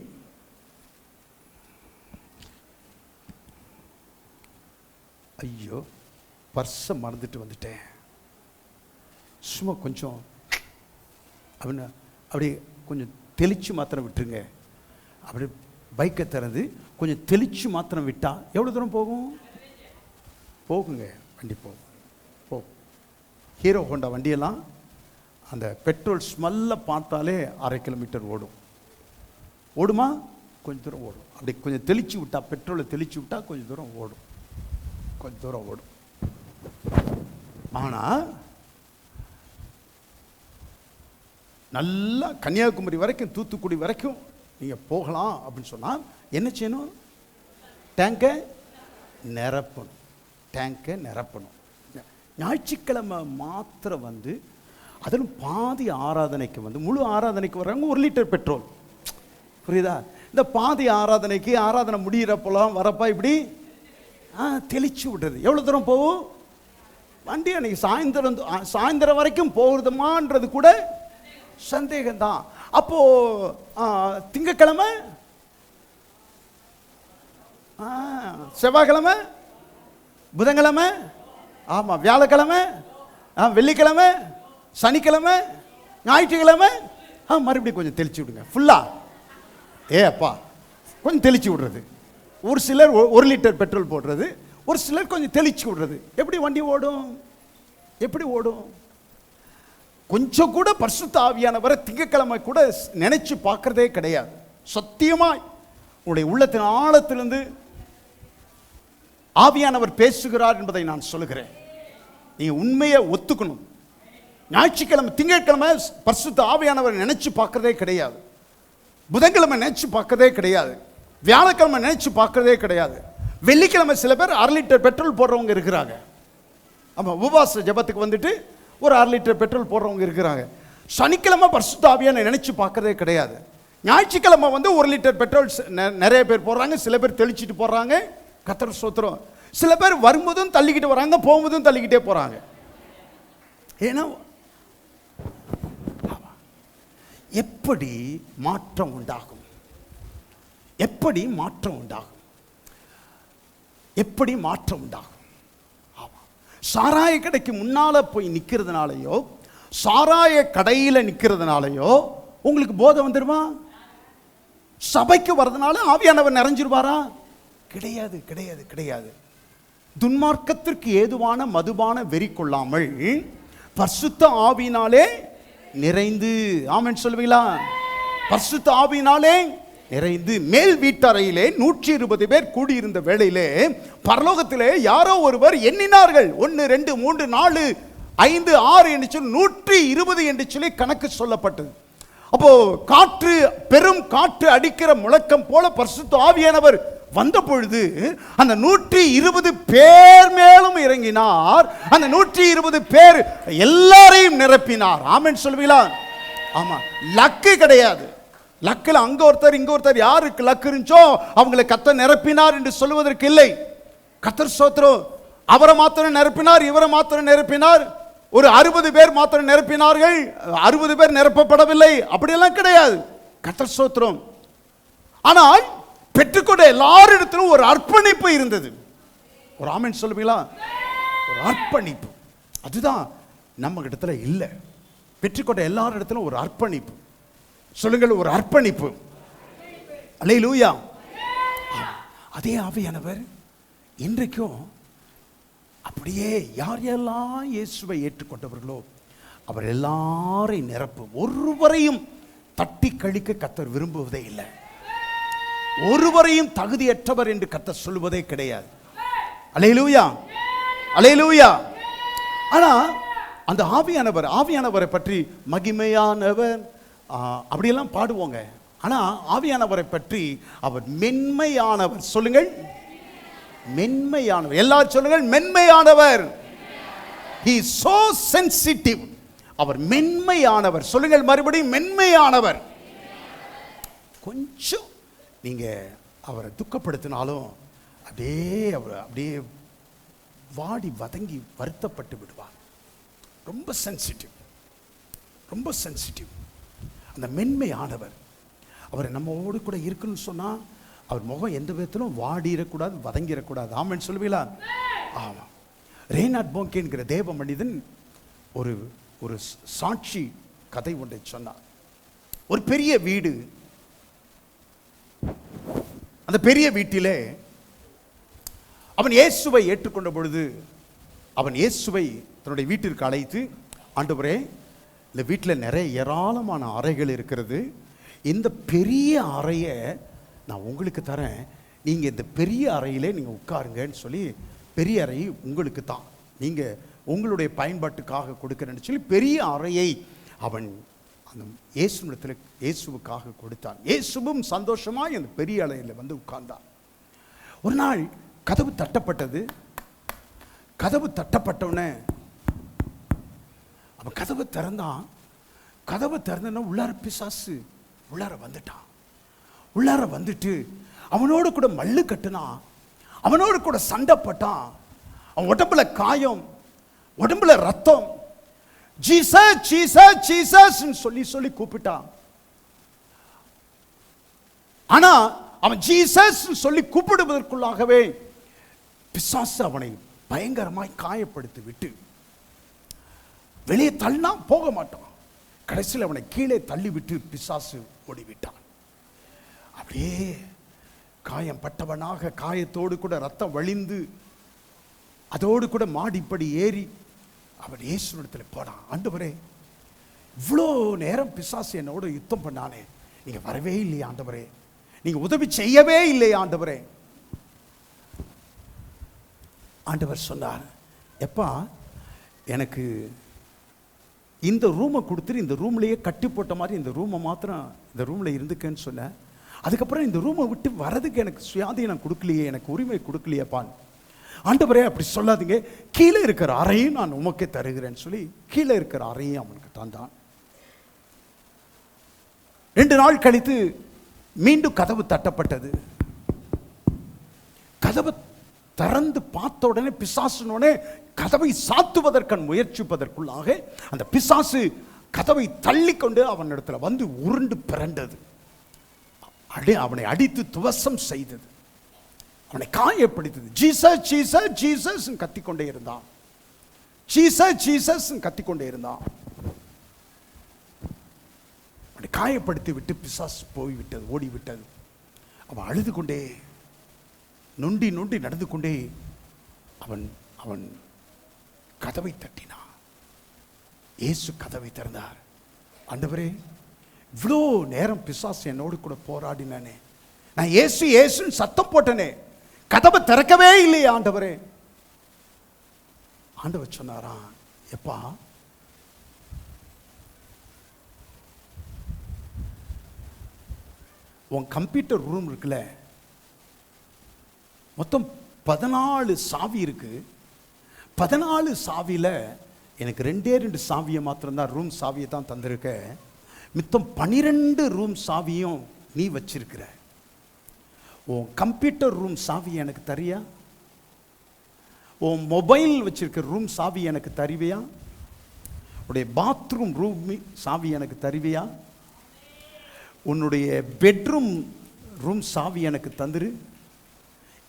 ஐயோ பர்ஸை மறந்துட்டு வந்துட்டேன், சும்மா கொஞ்சம் அப்படின்னா அப்படி கொஞ்சம் தெளிச்சு மாத்திரம் விட்டுருங்க, அப்படி பைக்கை திறந்து கொஞ்சம் தெளிச்சு மாத்திரம் விட்டா எவ்வளவு தூரம் போகும்? போகுங்க, வண்டி போகும். ஹீரோ ஹோண்டா வண்டியெல்லாம் அந்த பெட்ரோல் ஸ்மெல்ல பார்த்தாலே 1/2 கிலோமீட்டர் ஓடும். ஓடுமா? கொஞ்சம் தூரம் ஓடும். அப்படி கொஞ்சம் தெளிச்சு விட்டா, பெட்ரோலை தெளிச்சு விட்டா கொஞ்சம் தூரம் ஓடும், கொஞ்சம் தூரம் ஓடும். ஆனா நல்லா கன்னியாகுமரி வரைக்கும், தூத்துக்குடி வரைக்கும் நீங்க போகலாம் அப்படின்னு சொன்னா என்ன செய்யணும்? டேங்கை நிரப்பணும், டேங்கை நிரப்பணும். ஞாயிற்றுக்கிழமை மாத்திரம் வந்து, அதிலும் பாதி ஆராதனைக்கு வந்து, முழு ஆராதனைக்கு வர்றவங்க 1 லிட்டர் பெட்ரோல். புரியுதா? இந்த பாதி ஆராதனைக்கு, ஆராதனை முடிகிறப்பெல்லாம் வரப்பா இப்படி தெளிச்சு விடுறது. எவ்வளவு தூரம் போகும் வண்டி? அன்னைக்கு சாயந்தரம் வரைக்கும் போகுதுமான்றது கூட சந்தேகம்தான். அப்போ திங்கக்கிழமை, செவ்வாய்க்கிழமை, புதன்கிழமை, ஆமா வியாழக்கிழமை, வெள்ளிக்கிழமை, சனிக்கிழமை, ஞாயிற்றுக்கிழமை மறுபடியும் கொஞ்சம் தெளிச்சு விடுங்க ஃபுல்லா. அப்பா கொஞ்சம் தெளிச்சு விடுறது. ஒரு சிலர் 1 லிட்டர் பெட்ரோல் போடுறது, ஒரு சிலர் கொஞ்சம் தெளிச்சு விடுறது. எப்படி வண்டி ஓடும்? எப்படி ஓடும்? கொஞ்சம் கூட பரிசுத்த ஆவியானவரை திங்கக்கிழமை கூட நினைச்சு பார்க்கறதே கிடையாது. சத்தியமாய் உங்களுடைய உள்ளத்தின் ஆழத்திலிருந்து ஆவியானவர் பேசுகிறார் என்பதை நான் சொல்லுகிறேன். நீங்க உண்மையை ஒத்துக்கணும். ஞாயிற்றுக்கிழமை, திங்கட்கிழமை பரிசுத்த ஆவியானவர் நினைச்சு பார்க்கறதே கிடையாது. புதன்கிழமை நினைச்சு பார்க்கறதே கிடையாது. வியாழக்கிழமை நினைச்சு பார்க்கறதே கிடையாது. வெள்ளிக்கிழமை சில பேர் 1/2 லிட்டர் பெட்ரோல் போடுறவங்க இருக்கிறாங்க. ஆமா, உபவாச ஜெபத்துக்கு வந்துட்டு ஒரு 1/2 லிட்டர் பெட்ரோல் போடுறவங்க இருக்கிறாங்க. சனிக்கிழமை பரிசுத்த ஆவியானவரை நினைச்சு பார்க்கறதே கிடையாது. ஞாயிற்றுக்கிழமை வந்து 1 லிட்டர் பெட்ரோல் நிறைய பேர் போடுறாங்க. சில பேர் தெளிச்சிட்டு போடுறாங்க. கர்த்தர் ஸ்தோத்திரம். சில பேர் வரும்போதும் தள்ளிக்கிட்டு வராங்க, போகும்போதும் தள்ளிக்கிட்டே போறாங்க. ஏன்னா எப்படி மாற்றம் உண்டாகும்? எப்படி மாற்றம் உண்டாகும்? எப்படி மாற்றம் உண்டாகும்? சாராய கடைக்கு முன்னால போய் நிக்கிறதுனாலயோ, சாராய கடையில நிக்கிறதுனாலயோ உங்களுக்கு போதை வந்துருமா? சபைக்கு வர்றதுனால ஆவியானவர் நிறைஞ்சிருவாரா? கிடையாது, கிடையாது, கிடையாது. துன்மார்க்கத்திற்கு ஏதுவான மதுபான வெறி கொள்ளாமல் பரிசுத்த ஆவியினாலே நிறைந்து, ஆமென் சொல்லுவீங்களா? பரிசுத்த ஆவியினாலே நிறைந்து மேல் வீட்டறையிலே 120 பேர் கூடியிருந்த வேளையிலே பரலோகத்திலே யாரோ ஒருவர் எண்ணினார்கள். 1 2 3 4 5 6 என்று சொல்லி 120 என்று சொல்லி கணக்கு சொல்லப்பட்டது. அப்போ காற்று, பெரும் காற்று அடிக்கிற முழக்கம் போல பரிசுத்த ஆவியானவர் வந்த பொழுது அந்த 120 பேர் மேலும் இறங்கினார். அந்த 120 பேர் எல்லாரையும் நிரப்பினார். ஆமென் சொல்வீங்களா? ஆமா, லக்கு கிடையாது. லக்கில் அங்க ஒருத்தர் இங்க ஒருத்தர், யாருக்கு லக்கு இருந்துச்சோ அவங்களை கர்த்தர் நிரப்பினார் என்று சொல்வதற்கு இல்லை. கர்த்தர் ஸ்தோத்திரம். அவரை மாத்திரம் நிரப்பினார், இவரை மாத்திரம் நிரப்பினார். ஒரு 60 பேர் மாத்திரம் நிரப்பினார்கள், 60 பேர் நிரப்பப்படவில்லை, அப்படியெல்லாம் கிடையாது. கர்த்தர் ஸ்தோத்திரம். ஆனால் பெற்றுக்கொண்ட எல்லாரிடத்திலும் ஒரு அர்ப்பணிப்பு இருந்தது. ஒரு ஆமென் சொல்லுவீங்களா? ஒரு அர்ப்பணிப்பு. அதுதான் நம்ம இடத்துல இல்லை. பெற்றுக்கொண்ட எல்லாரிடத்திலும் ஒரு அர்ப்பணிப்பு. சொல்லுங்கள், ஒரு அர்ப்பணிப்பு. அல்லேலூயா. அதே ஆவியானவர் இன்றைக்கும் அப்படியே யார் எல்லாம் இயேசுவை ஏற்றுக்கொண்டவர்களோ அவர் எல்லாரையும் நிரப்பும். ஒருவரையும் தட்டி கழிக்க கர்த்தர் விரும்புவதே இல்லை. ஒருவரையும் தகுதியற்றவர் என்று கர்த்தர் சொல்வதே கிடையாது. அல்லேலூயா, அல்லேலூயா. ஆனா அந்த ஆவியானவரை பற்றி மகிமையானவர் அப்படியெல்லாம் பாடுவோங்க. ஆனா ஆவியானவரை பற்றி அவர் மென்மையானவர். சொல்லுங்கள், மென்மையானவர். எல்லாரும் சொல்லுங்கள், மென்மையானவர். He is so sensitive. அவர் மென்மையானவர். சொல்லுங்கள் மறுபடியும், மென்மையானவர். கொஞ்சம் நீங்க அவரை துக்கப்படுத்தினாலும் அப்படியே வாடி வதங்கி வருத்தப்பட்டு விடுவார். ரொம்ப சென்சிட்டிவ், ரொம்ப சென்சிட்டிவ். அந்த மென்மையானவர் அவர் நம்மோடு கூட இருக்குன்னு சொன்னா அவர் முகம் எந்த விதத்திலும் வாடிடக்கூடாது, வதங்கிடக்கூடாது. ஆமென் சொல்லுவீங்களா? ஆமாம். ரெய்னார்ட் போன்கே என்கிற தேவ மனிதன் ஒரு சாட்சி கதை ஒன்றை சொன்னார். ஒரு பெரிய வீடு, அந்த பெரிய வீட்டிலே அவன் இயேசுவை ஏற்றுக்கொண்ட பொழுது அவன் இயேசுவை தன்னுடைய வீட்டிற்கு அழைத்து, ஆண்டவரே, இந்த வீட்டில் நிறைய ஏராளமான அறைகள் இருக்கிறது, இந்த பெரிய அறையை நான் உங்களுக்கு தரேன், நீங்கள் இந்த பெரிய அறையிலே நீங்கள் உட்காருங்கன்னு சொல்லி, பெரிய அறை உங்களுக்கு தான், நீங்கள் உங்களுடைய பயன்பாட்டுக்காக கொடுக்குறேன்னு சொல்லி பெரிய அறையை அவன் அந்த இயேசுவுக்காக கொடுத்தான். இயேசுவும் சந்தோஷமாக அந்த பெரிய அறையில் வந்து உட்கார்ந்தான். ஒரு நாள் கதவு தட்டப்பட்டது. கதவு தட்டப்பட்டவுடனே அவன் கதவு திறந்தான். கதவு திறந்தோன்னா உள்ளார பிசாசு உள்ளார வந்துட்டான். உள்ளார வந்துட்டு அவனோடு கூட மல்லு கட்டுனான், அவனோடு கூட சண்டை போட்டான். அவன் உடம்புல காயம், உடம்புல ரத்தம். ஜீசஸ் ஜீசஸ் ஜீசஸ் சொல்லி சொல்லி கூப்பிட்டான். ஆனா அவன் ஜீசஸ் சொல்லி கூப்பிடுவதற்குள்ளாகவே பிசாசு அவனை பயங்கரமாய் காயப்படுத்தி விட்டு வெளியே தள்ளினா போக மாட்டான். கடைசியில் அவனை கீழே தள்ளி விட்டு பிசாசு ஓடிவிட்டான். அப்படியே காயம் பட்டவனாக, காயத்தோடு கூட ரத்தம் வழிந்து, அதோடு கூட மாடிப்படி ஏறி அவன் இயேசுவிடத்தில் போனான். ஆண்டவரே, இவ்வளோ நேரம் பிசாசு என்னோட யுத்தம் பண்ணானே, நீங்க வரவே இல்லையா ஆண்டவரே, நீங்க உதவி செய்யவே இல்லையா ஆண்டவரே. ஆண்டவர் சொன்னார், எப்பா, எனக்கு இந்த ரூமை கொடுத்துட்டு இந்த ரூம்லேயே கட்டி போட்ட மாதிரி இந்த ரூமை மாத்திரம் இந்த ரூமில் இருந்துக்கன்னு சொன்ன. அதுக்கப்புறம் இந்த ரூமை விட்டு வரதுக்கு எனக்கு சுயாதீனம் கொடுக்கலையே, எனக்கு உரிமை கொடுக்கலையேப்பான். ஆண்டவரே, அப்படி சொல்லாதீங்க, கீழே இருக்கிற அறையும் நான் உமக்கே தருகிறேன்னு சொல்லி கீழே இருக்கிற அறையும் அவனுக்கு தந்தான். 2 நாள் கழித்து மீண்டும் கதவு தட்டப்பட்டது. கதவு திறந்து பார்த்த உடனே பிசாசுனோடனே கதவை சாத்துவதற்கு முயற்சிப்பதற்குள்ளாக அந்த பிசாசு கதவை தள்ளிக்கொண்டு அவனிடத்துல வந்து உருண்டு பிறண்டது. அவனை அடித்து துவசம் செய்தது, அவனை காயப்படுத்தது. ஜீசஸ் ஜீசஸ் ஜீசஸ் கத்திக்கொண்டே இருந்தான். ஜீசஸ் ஜீசஸ் கத்திக்கொண்டே இருந்தான். அவனை காயப்படுத்தி விட்டு பிசாசு போய்விட்டது, ஓடிவிட்டது. அவன் அழுது கொண்டே நொண்டி நொண்டி நடந்து கொண்டே அவன் கதவை தட்டினான். இயேசு கதவை திறந்தார். ஆண்டவரே, இவ்வளோ நேரம் பிசாசு என்னோடு கூட போராடினானே, நான் இயேசு இயேசுன்னு சத்தம் போட்டனே, கதவை திறக்கவே இல்லையே ஆண்டவரே. ஆண்டவர் சொன்னாராம், எப்பா உன் கம்ப்யூட்டர் ரூம் இருக்குல்ல, மொத்தம் 14 சாவி இருக்கு. 14 சாவியில் எனக்கு 2 சாவியை மாத்திரம்தான், ரூம் சாவியை தான் தந்திருக்க. மித்தம் 12 ரூம் சாவியும் நீ வச்சிருக்கிற. உன் கம்ப்யூட்டர் ரூம் சாவி எனக்கு தரியா? உன் மொபைல் வச்சிருக்க ரூம் சாவி எனக்கு தருவியா? உன்னுடைய பாத்ரூம் ரூம் சாவி எனக்கு தருவியா? உன்னுடைய பெட்ரூம் ரூம் சாவி எனக்கு தந்துரு.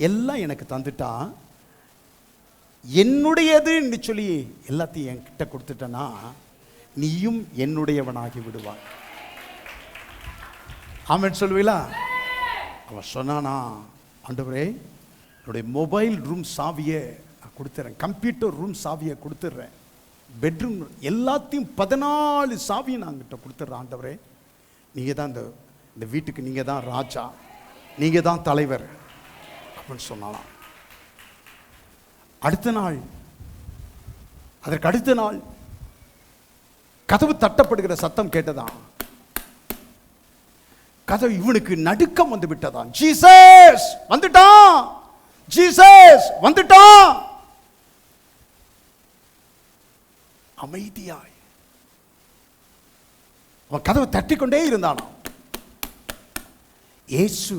எல்லாம் எனக்கு தந்துட்டா, என்னுடையதுன்னு சொல்லி எல்லாத்தையும் என்கிட்ட கொடுத்துட்டனா, நீயும் என்னுடையவனாகி விடுவாய். ஆமென் சொல்லுவீங்களா? அவன் சொன்னானா, ஆண்டவரே என்னுடைய மொபைல் ரூம் சாவியை நான் கொடுத்துட்றேன், கம்ப்யூட்டர் ரூம் சாவியை கொடுத்துட்றேன், பெட்ரூம் எல்லாத்தையும் 14 சாவியை நான் கிட்ட கொடுத்துட்றேன். ஆண்டவரே நீங்கள் தான் இந்த வீட்டுக்கு நீங்கள் தான் ராஜா, நீங்கள் தான் தலைவர் அப்படின்னு சொன்னாலாம். அடுத்த நாள், அதற்கு அடுத்த நாள் கதவு தட்டப்படுகிற சத்தம் கேட்டதான். கதவு இவனுக்கு நடுக்கம் வந்து விட்டதான். ஜீசஸ் வந்துட்டான், ஜீசஸ் வந்துட்டான். அமைதியாய் அவன் கதவை தட்டிக்கொண்டே இருந்தானா. இயேசு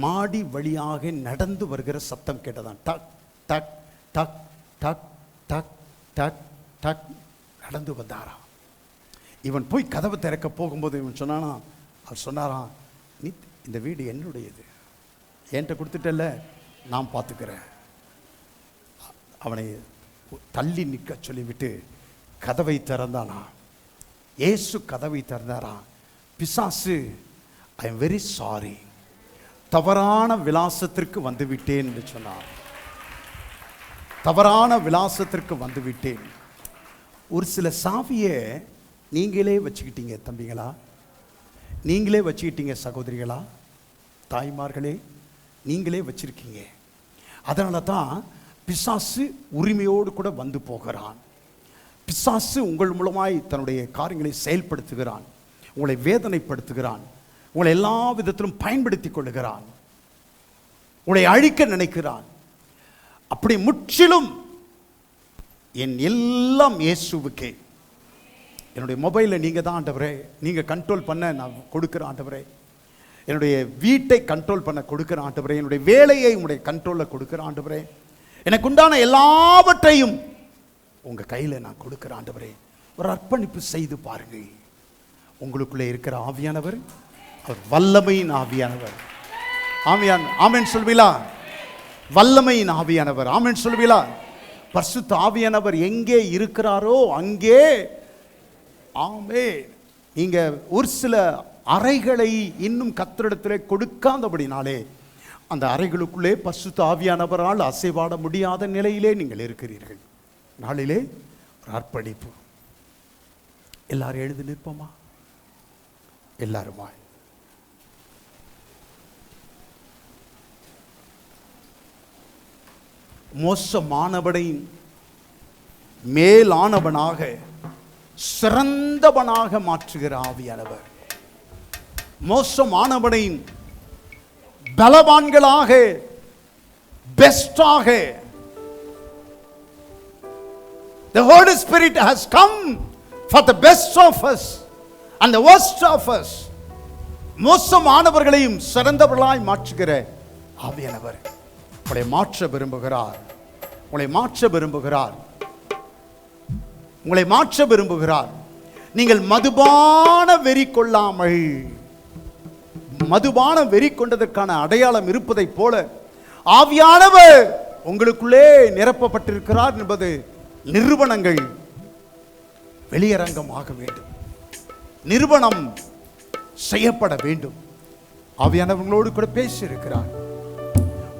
மாடி வழியாக நடந்து வருகிற சத்தம் கேட்டதான். டக் டக் டக் டக் டக் டக் டக் நடந்து வந்தாரா. இவன் போய் கதவை திறக்க போகும்போது இவன் சொன்னானா, அவர் சொன்னாராம், நீ இந்த வீடு என்னுடையது, என்கிட்ட கொடுத்துட்டல, நான் பார்த்துக்கிறேன். அவனை தள்ளி நிற்க சொல்லிவிட்டு கதவை திறந்தானா. இயேசு கதவை திறந்தாரா. பிசாசு, ஐ எம் வெரி சாரி, தவறான விலாசத்திற்கு வந்துவிட்டேன் என்று சொன்னார். தவறான விலாசத்திற்கு வந்துவிட்டேன். ஒரு சில சாவியை நீங்களே வச்சுக்கிட்டீங்க தம்பிங்களா, நீங்களே வச்சுக்கிட்டீங்க சகோதரிகளா, தாய்மார்களே, நீங்களே வச்சிருக்கீங்க. அதனால தான் பிசாசு உரிமையோடு கூட வந்து போகிறான். பிசாசு உங்கள் மூலமாய் தன்னுடைய காரியங்களை செயல்படுத்துகிறான், உங்களை வேதனைப்படுத்துகிறான், உங்களை எல்லா விதத்திலும் பயன்படுத்தி கொள்ளுகிறான், உங்களை அழிக்க நினைக்கிறான். அப்படி முற்றிலும் என் எல்லாம் இயேசுவுக்கே. என்னுடைய மொபைலை நீங்கள் தான் ஆண்டவரே, நீங்கள் கண்ட்ரோல் பண்ண நான் கொடுக்குறேன் ஆண்டவரே. என்னுடைய வீட்டை கண்ட்ரோல் பண்ண கொடுக்குறேன் ஆண்டவரே. என்னுடைய வேலையை உங்களுடைய கண்ட்ரோலில் கொடுக்குறேன் ஆண்டவரே. எனக்கு உண்டான எல்லாவற்றையும் உங்கள் கையில் நான் கொடுக்குறேன் ஆண்டவரே. ஒரு அர்ப்பணிப்பு செய்து பாருங்கள். உங்களுக்குள்ளே இருக்கிற ஆவியானவர் அவர் வல்லமையின் ஆவியானவர். ஆமென் சொல்வீங்களா? வல்லமையின் ஆவியானவர். ஆமென் சொல்வீங்களா? பரிசுத்த ஆவியானவர் எங்கே இருக்கிறாரோ அங்கே. ஆமென். நீங்க ஒரு சில அறைகளை இன்னும் கர்த்தரிடத்திலே கொடுக்காதபடினாலே அந்த அறைகளுக்குள்ளே பரிசுத்த ஆவியானவரால் அசைவாட முடியாத நிலையிலே நீங்கள் இருக்கிறீர்கள். நாளிலே ஒரு அர்ப்பணிப்பு. எல்லாரும் எழுந்து நிற்போமா? எல்லாருமா? மோசமானவனை மேலானவனாக சிறந்தவனாக மாற்றுகிற ஆவியானவர். மோசமானவனை பலவான்களாக, பெஸ்டாக. The Holy Spirit has come for the best of us and the worst of us. மோசமானவர்களையும் சிறந்தவர்களாய் மாற்றுகிற ஆவியானவர் உங்களை மாற்ற விரும்புகிறார். உங்களை மாற்ற விரும்புகிறார். உங்களை மாற்ற விரும்புகிறார். நீங்கள் மதுபான வெறி கொள்ளாமல், மதுபான வெறி கொண்டதற்கான அடையாளம் இருப்பதைப் போல ஆவியானவர் உங்களுக்குள்ளே நிரப்பப்பட்டிருக்கிறார் என்பது நிறுவனங்கள் வெளியரங்கமாக வேண்டும். நிறுவனம் செய்யப்பட வேண்டும். ஆவியானவர்களோடு கூட பேசி இருக்கிறார்.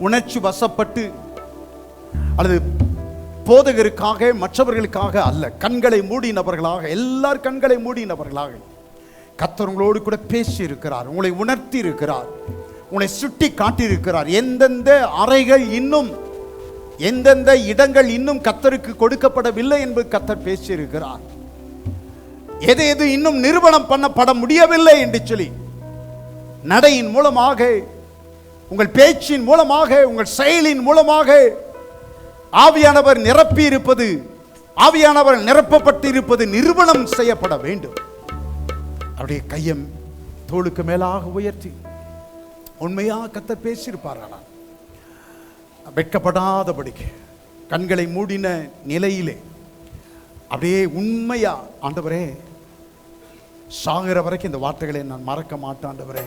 உணர்ச்சி வசப்பட்டு அல்லது போதகருக்காக மற்றவர்களுக்காக அல்ல, கண்களை மூடினவர்களாக, எல்லார் கண்களை மூடினவர்களாக கர்த்தர் உங்களோடு கூட பேசி இருக்கிறார், உங்களை உணர்த்தி இருக்கிறார், உங்களை சுட்டி காட்டி இருக்கிறார். எந்தெந்த அறைகள் இன்னும், எந்தெந்த இடங்கள் இன்னும் கர்த்தருக்கு கொடுக்கப்படவில்லை என்பது கர்த்தர் பேசி இருக்கிறார். எது எது இன்னும் நிரூபணம் பண்ணப்பட முடியவில்லை என்று சொல்லி நடையின் மூலமாக, உங்கள் பேச்சின் மூலமாக, உங்கள் செயலின் மூலமாக ஆவியானவர் நிரப்பி இருப்பது, ஆவியானவர் நிரப்பப்பட்டு இருப்பது நிரூபணம் செய்யப்பட வேண்டும். அப்படியே கையம் தோளுக்கு மேலாக உயர்த்தி உண்மையாக கர்த்தர் பேசியிருப்பார். வெட்கப்படாதபடிக்கு கண்களை மூடின நிலையிலே அப்படியே உண்மையா, ஆண்டவரே சாகிற வரைக்கும் இந்த வார்த்தைகளை நான் மறக்க மாட்டேன் ஆண்டவரே,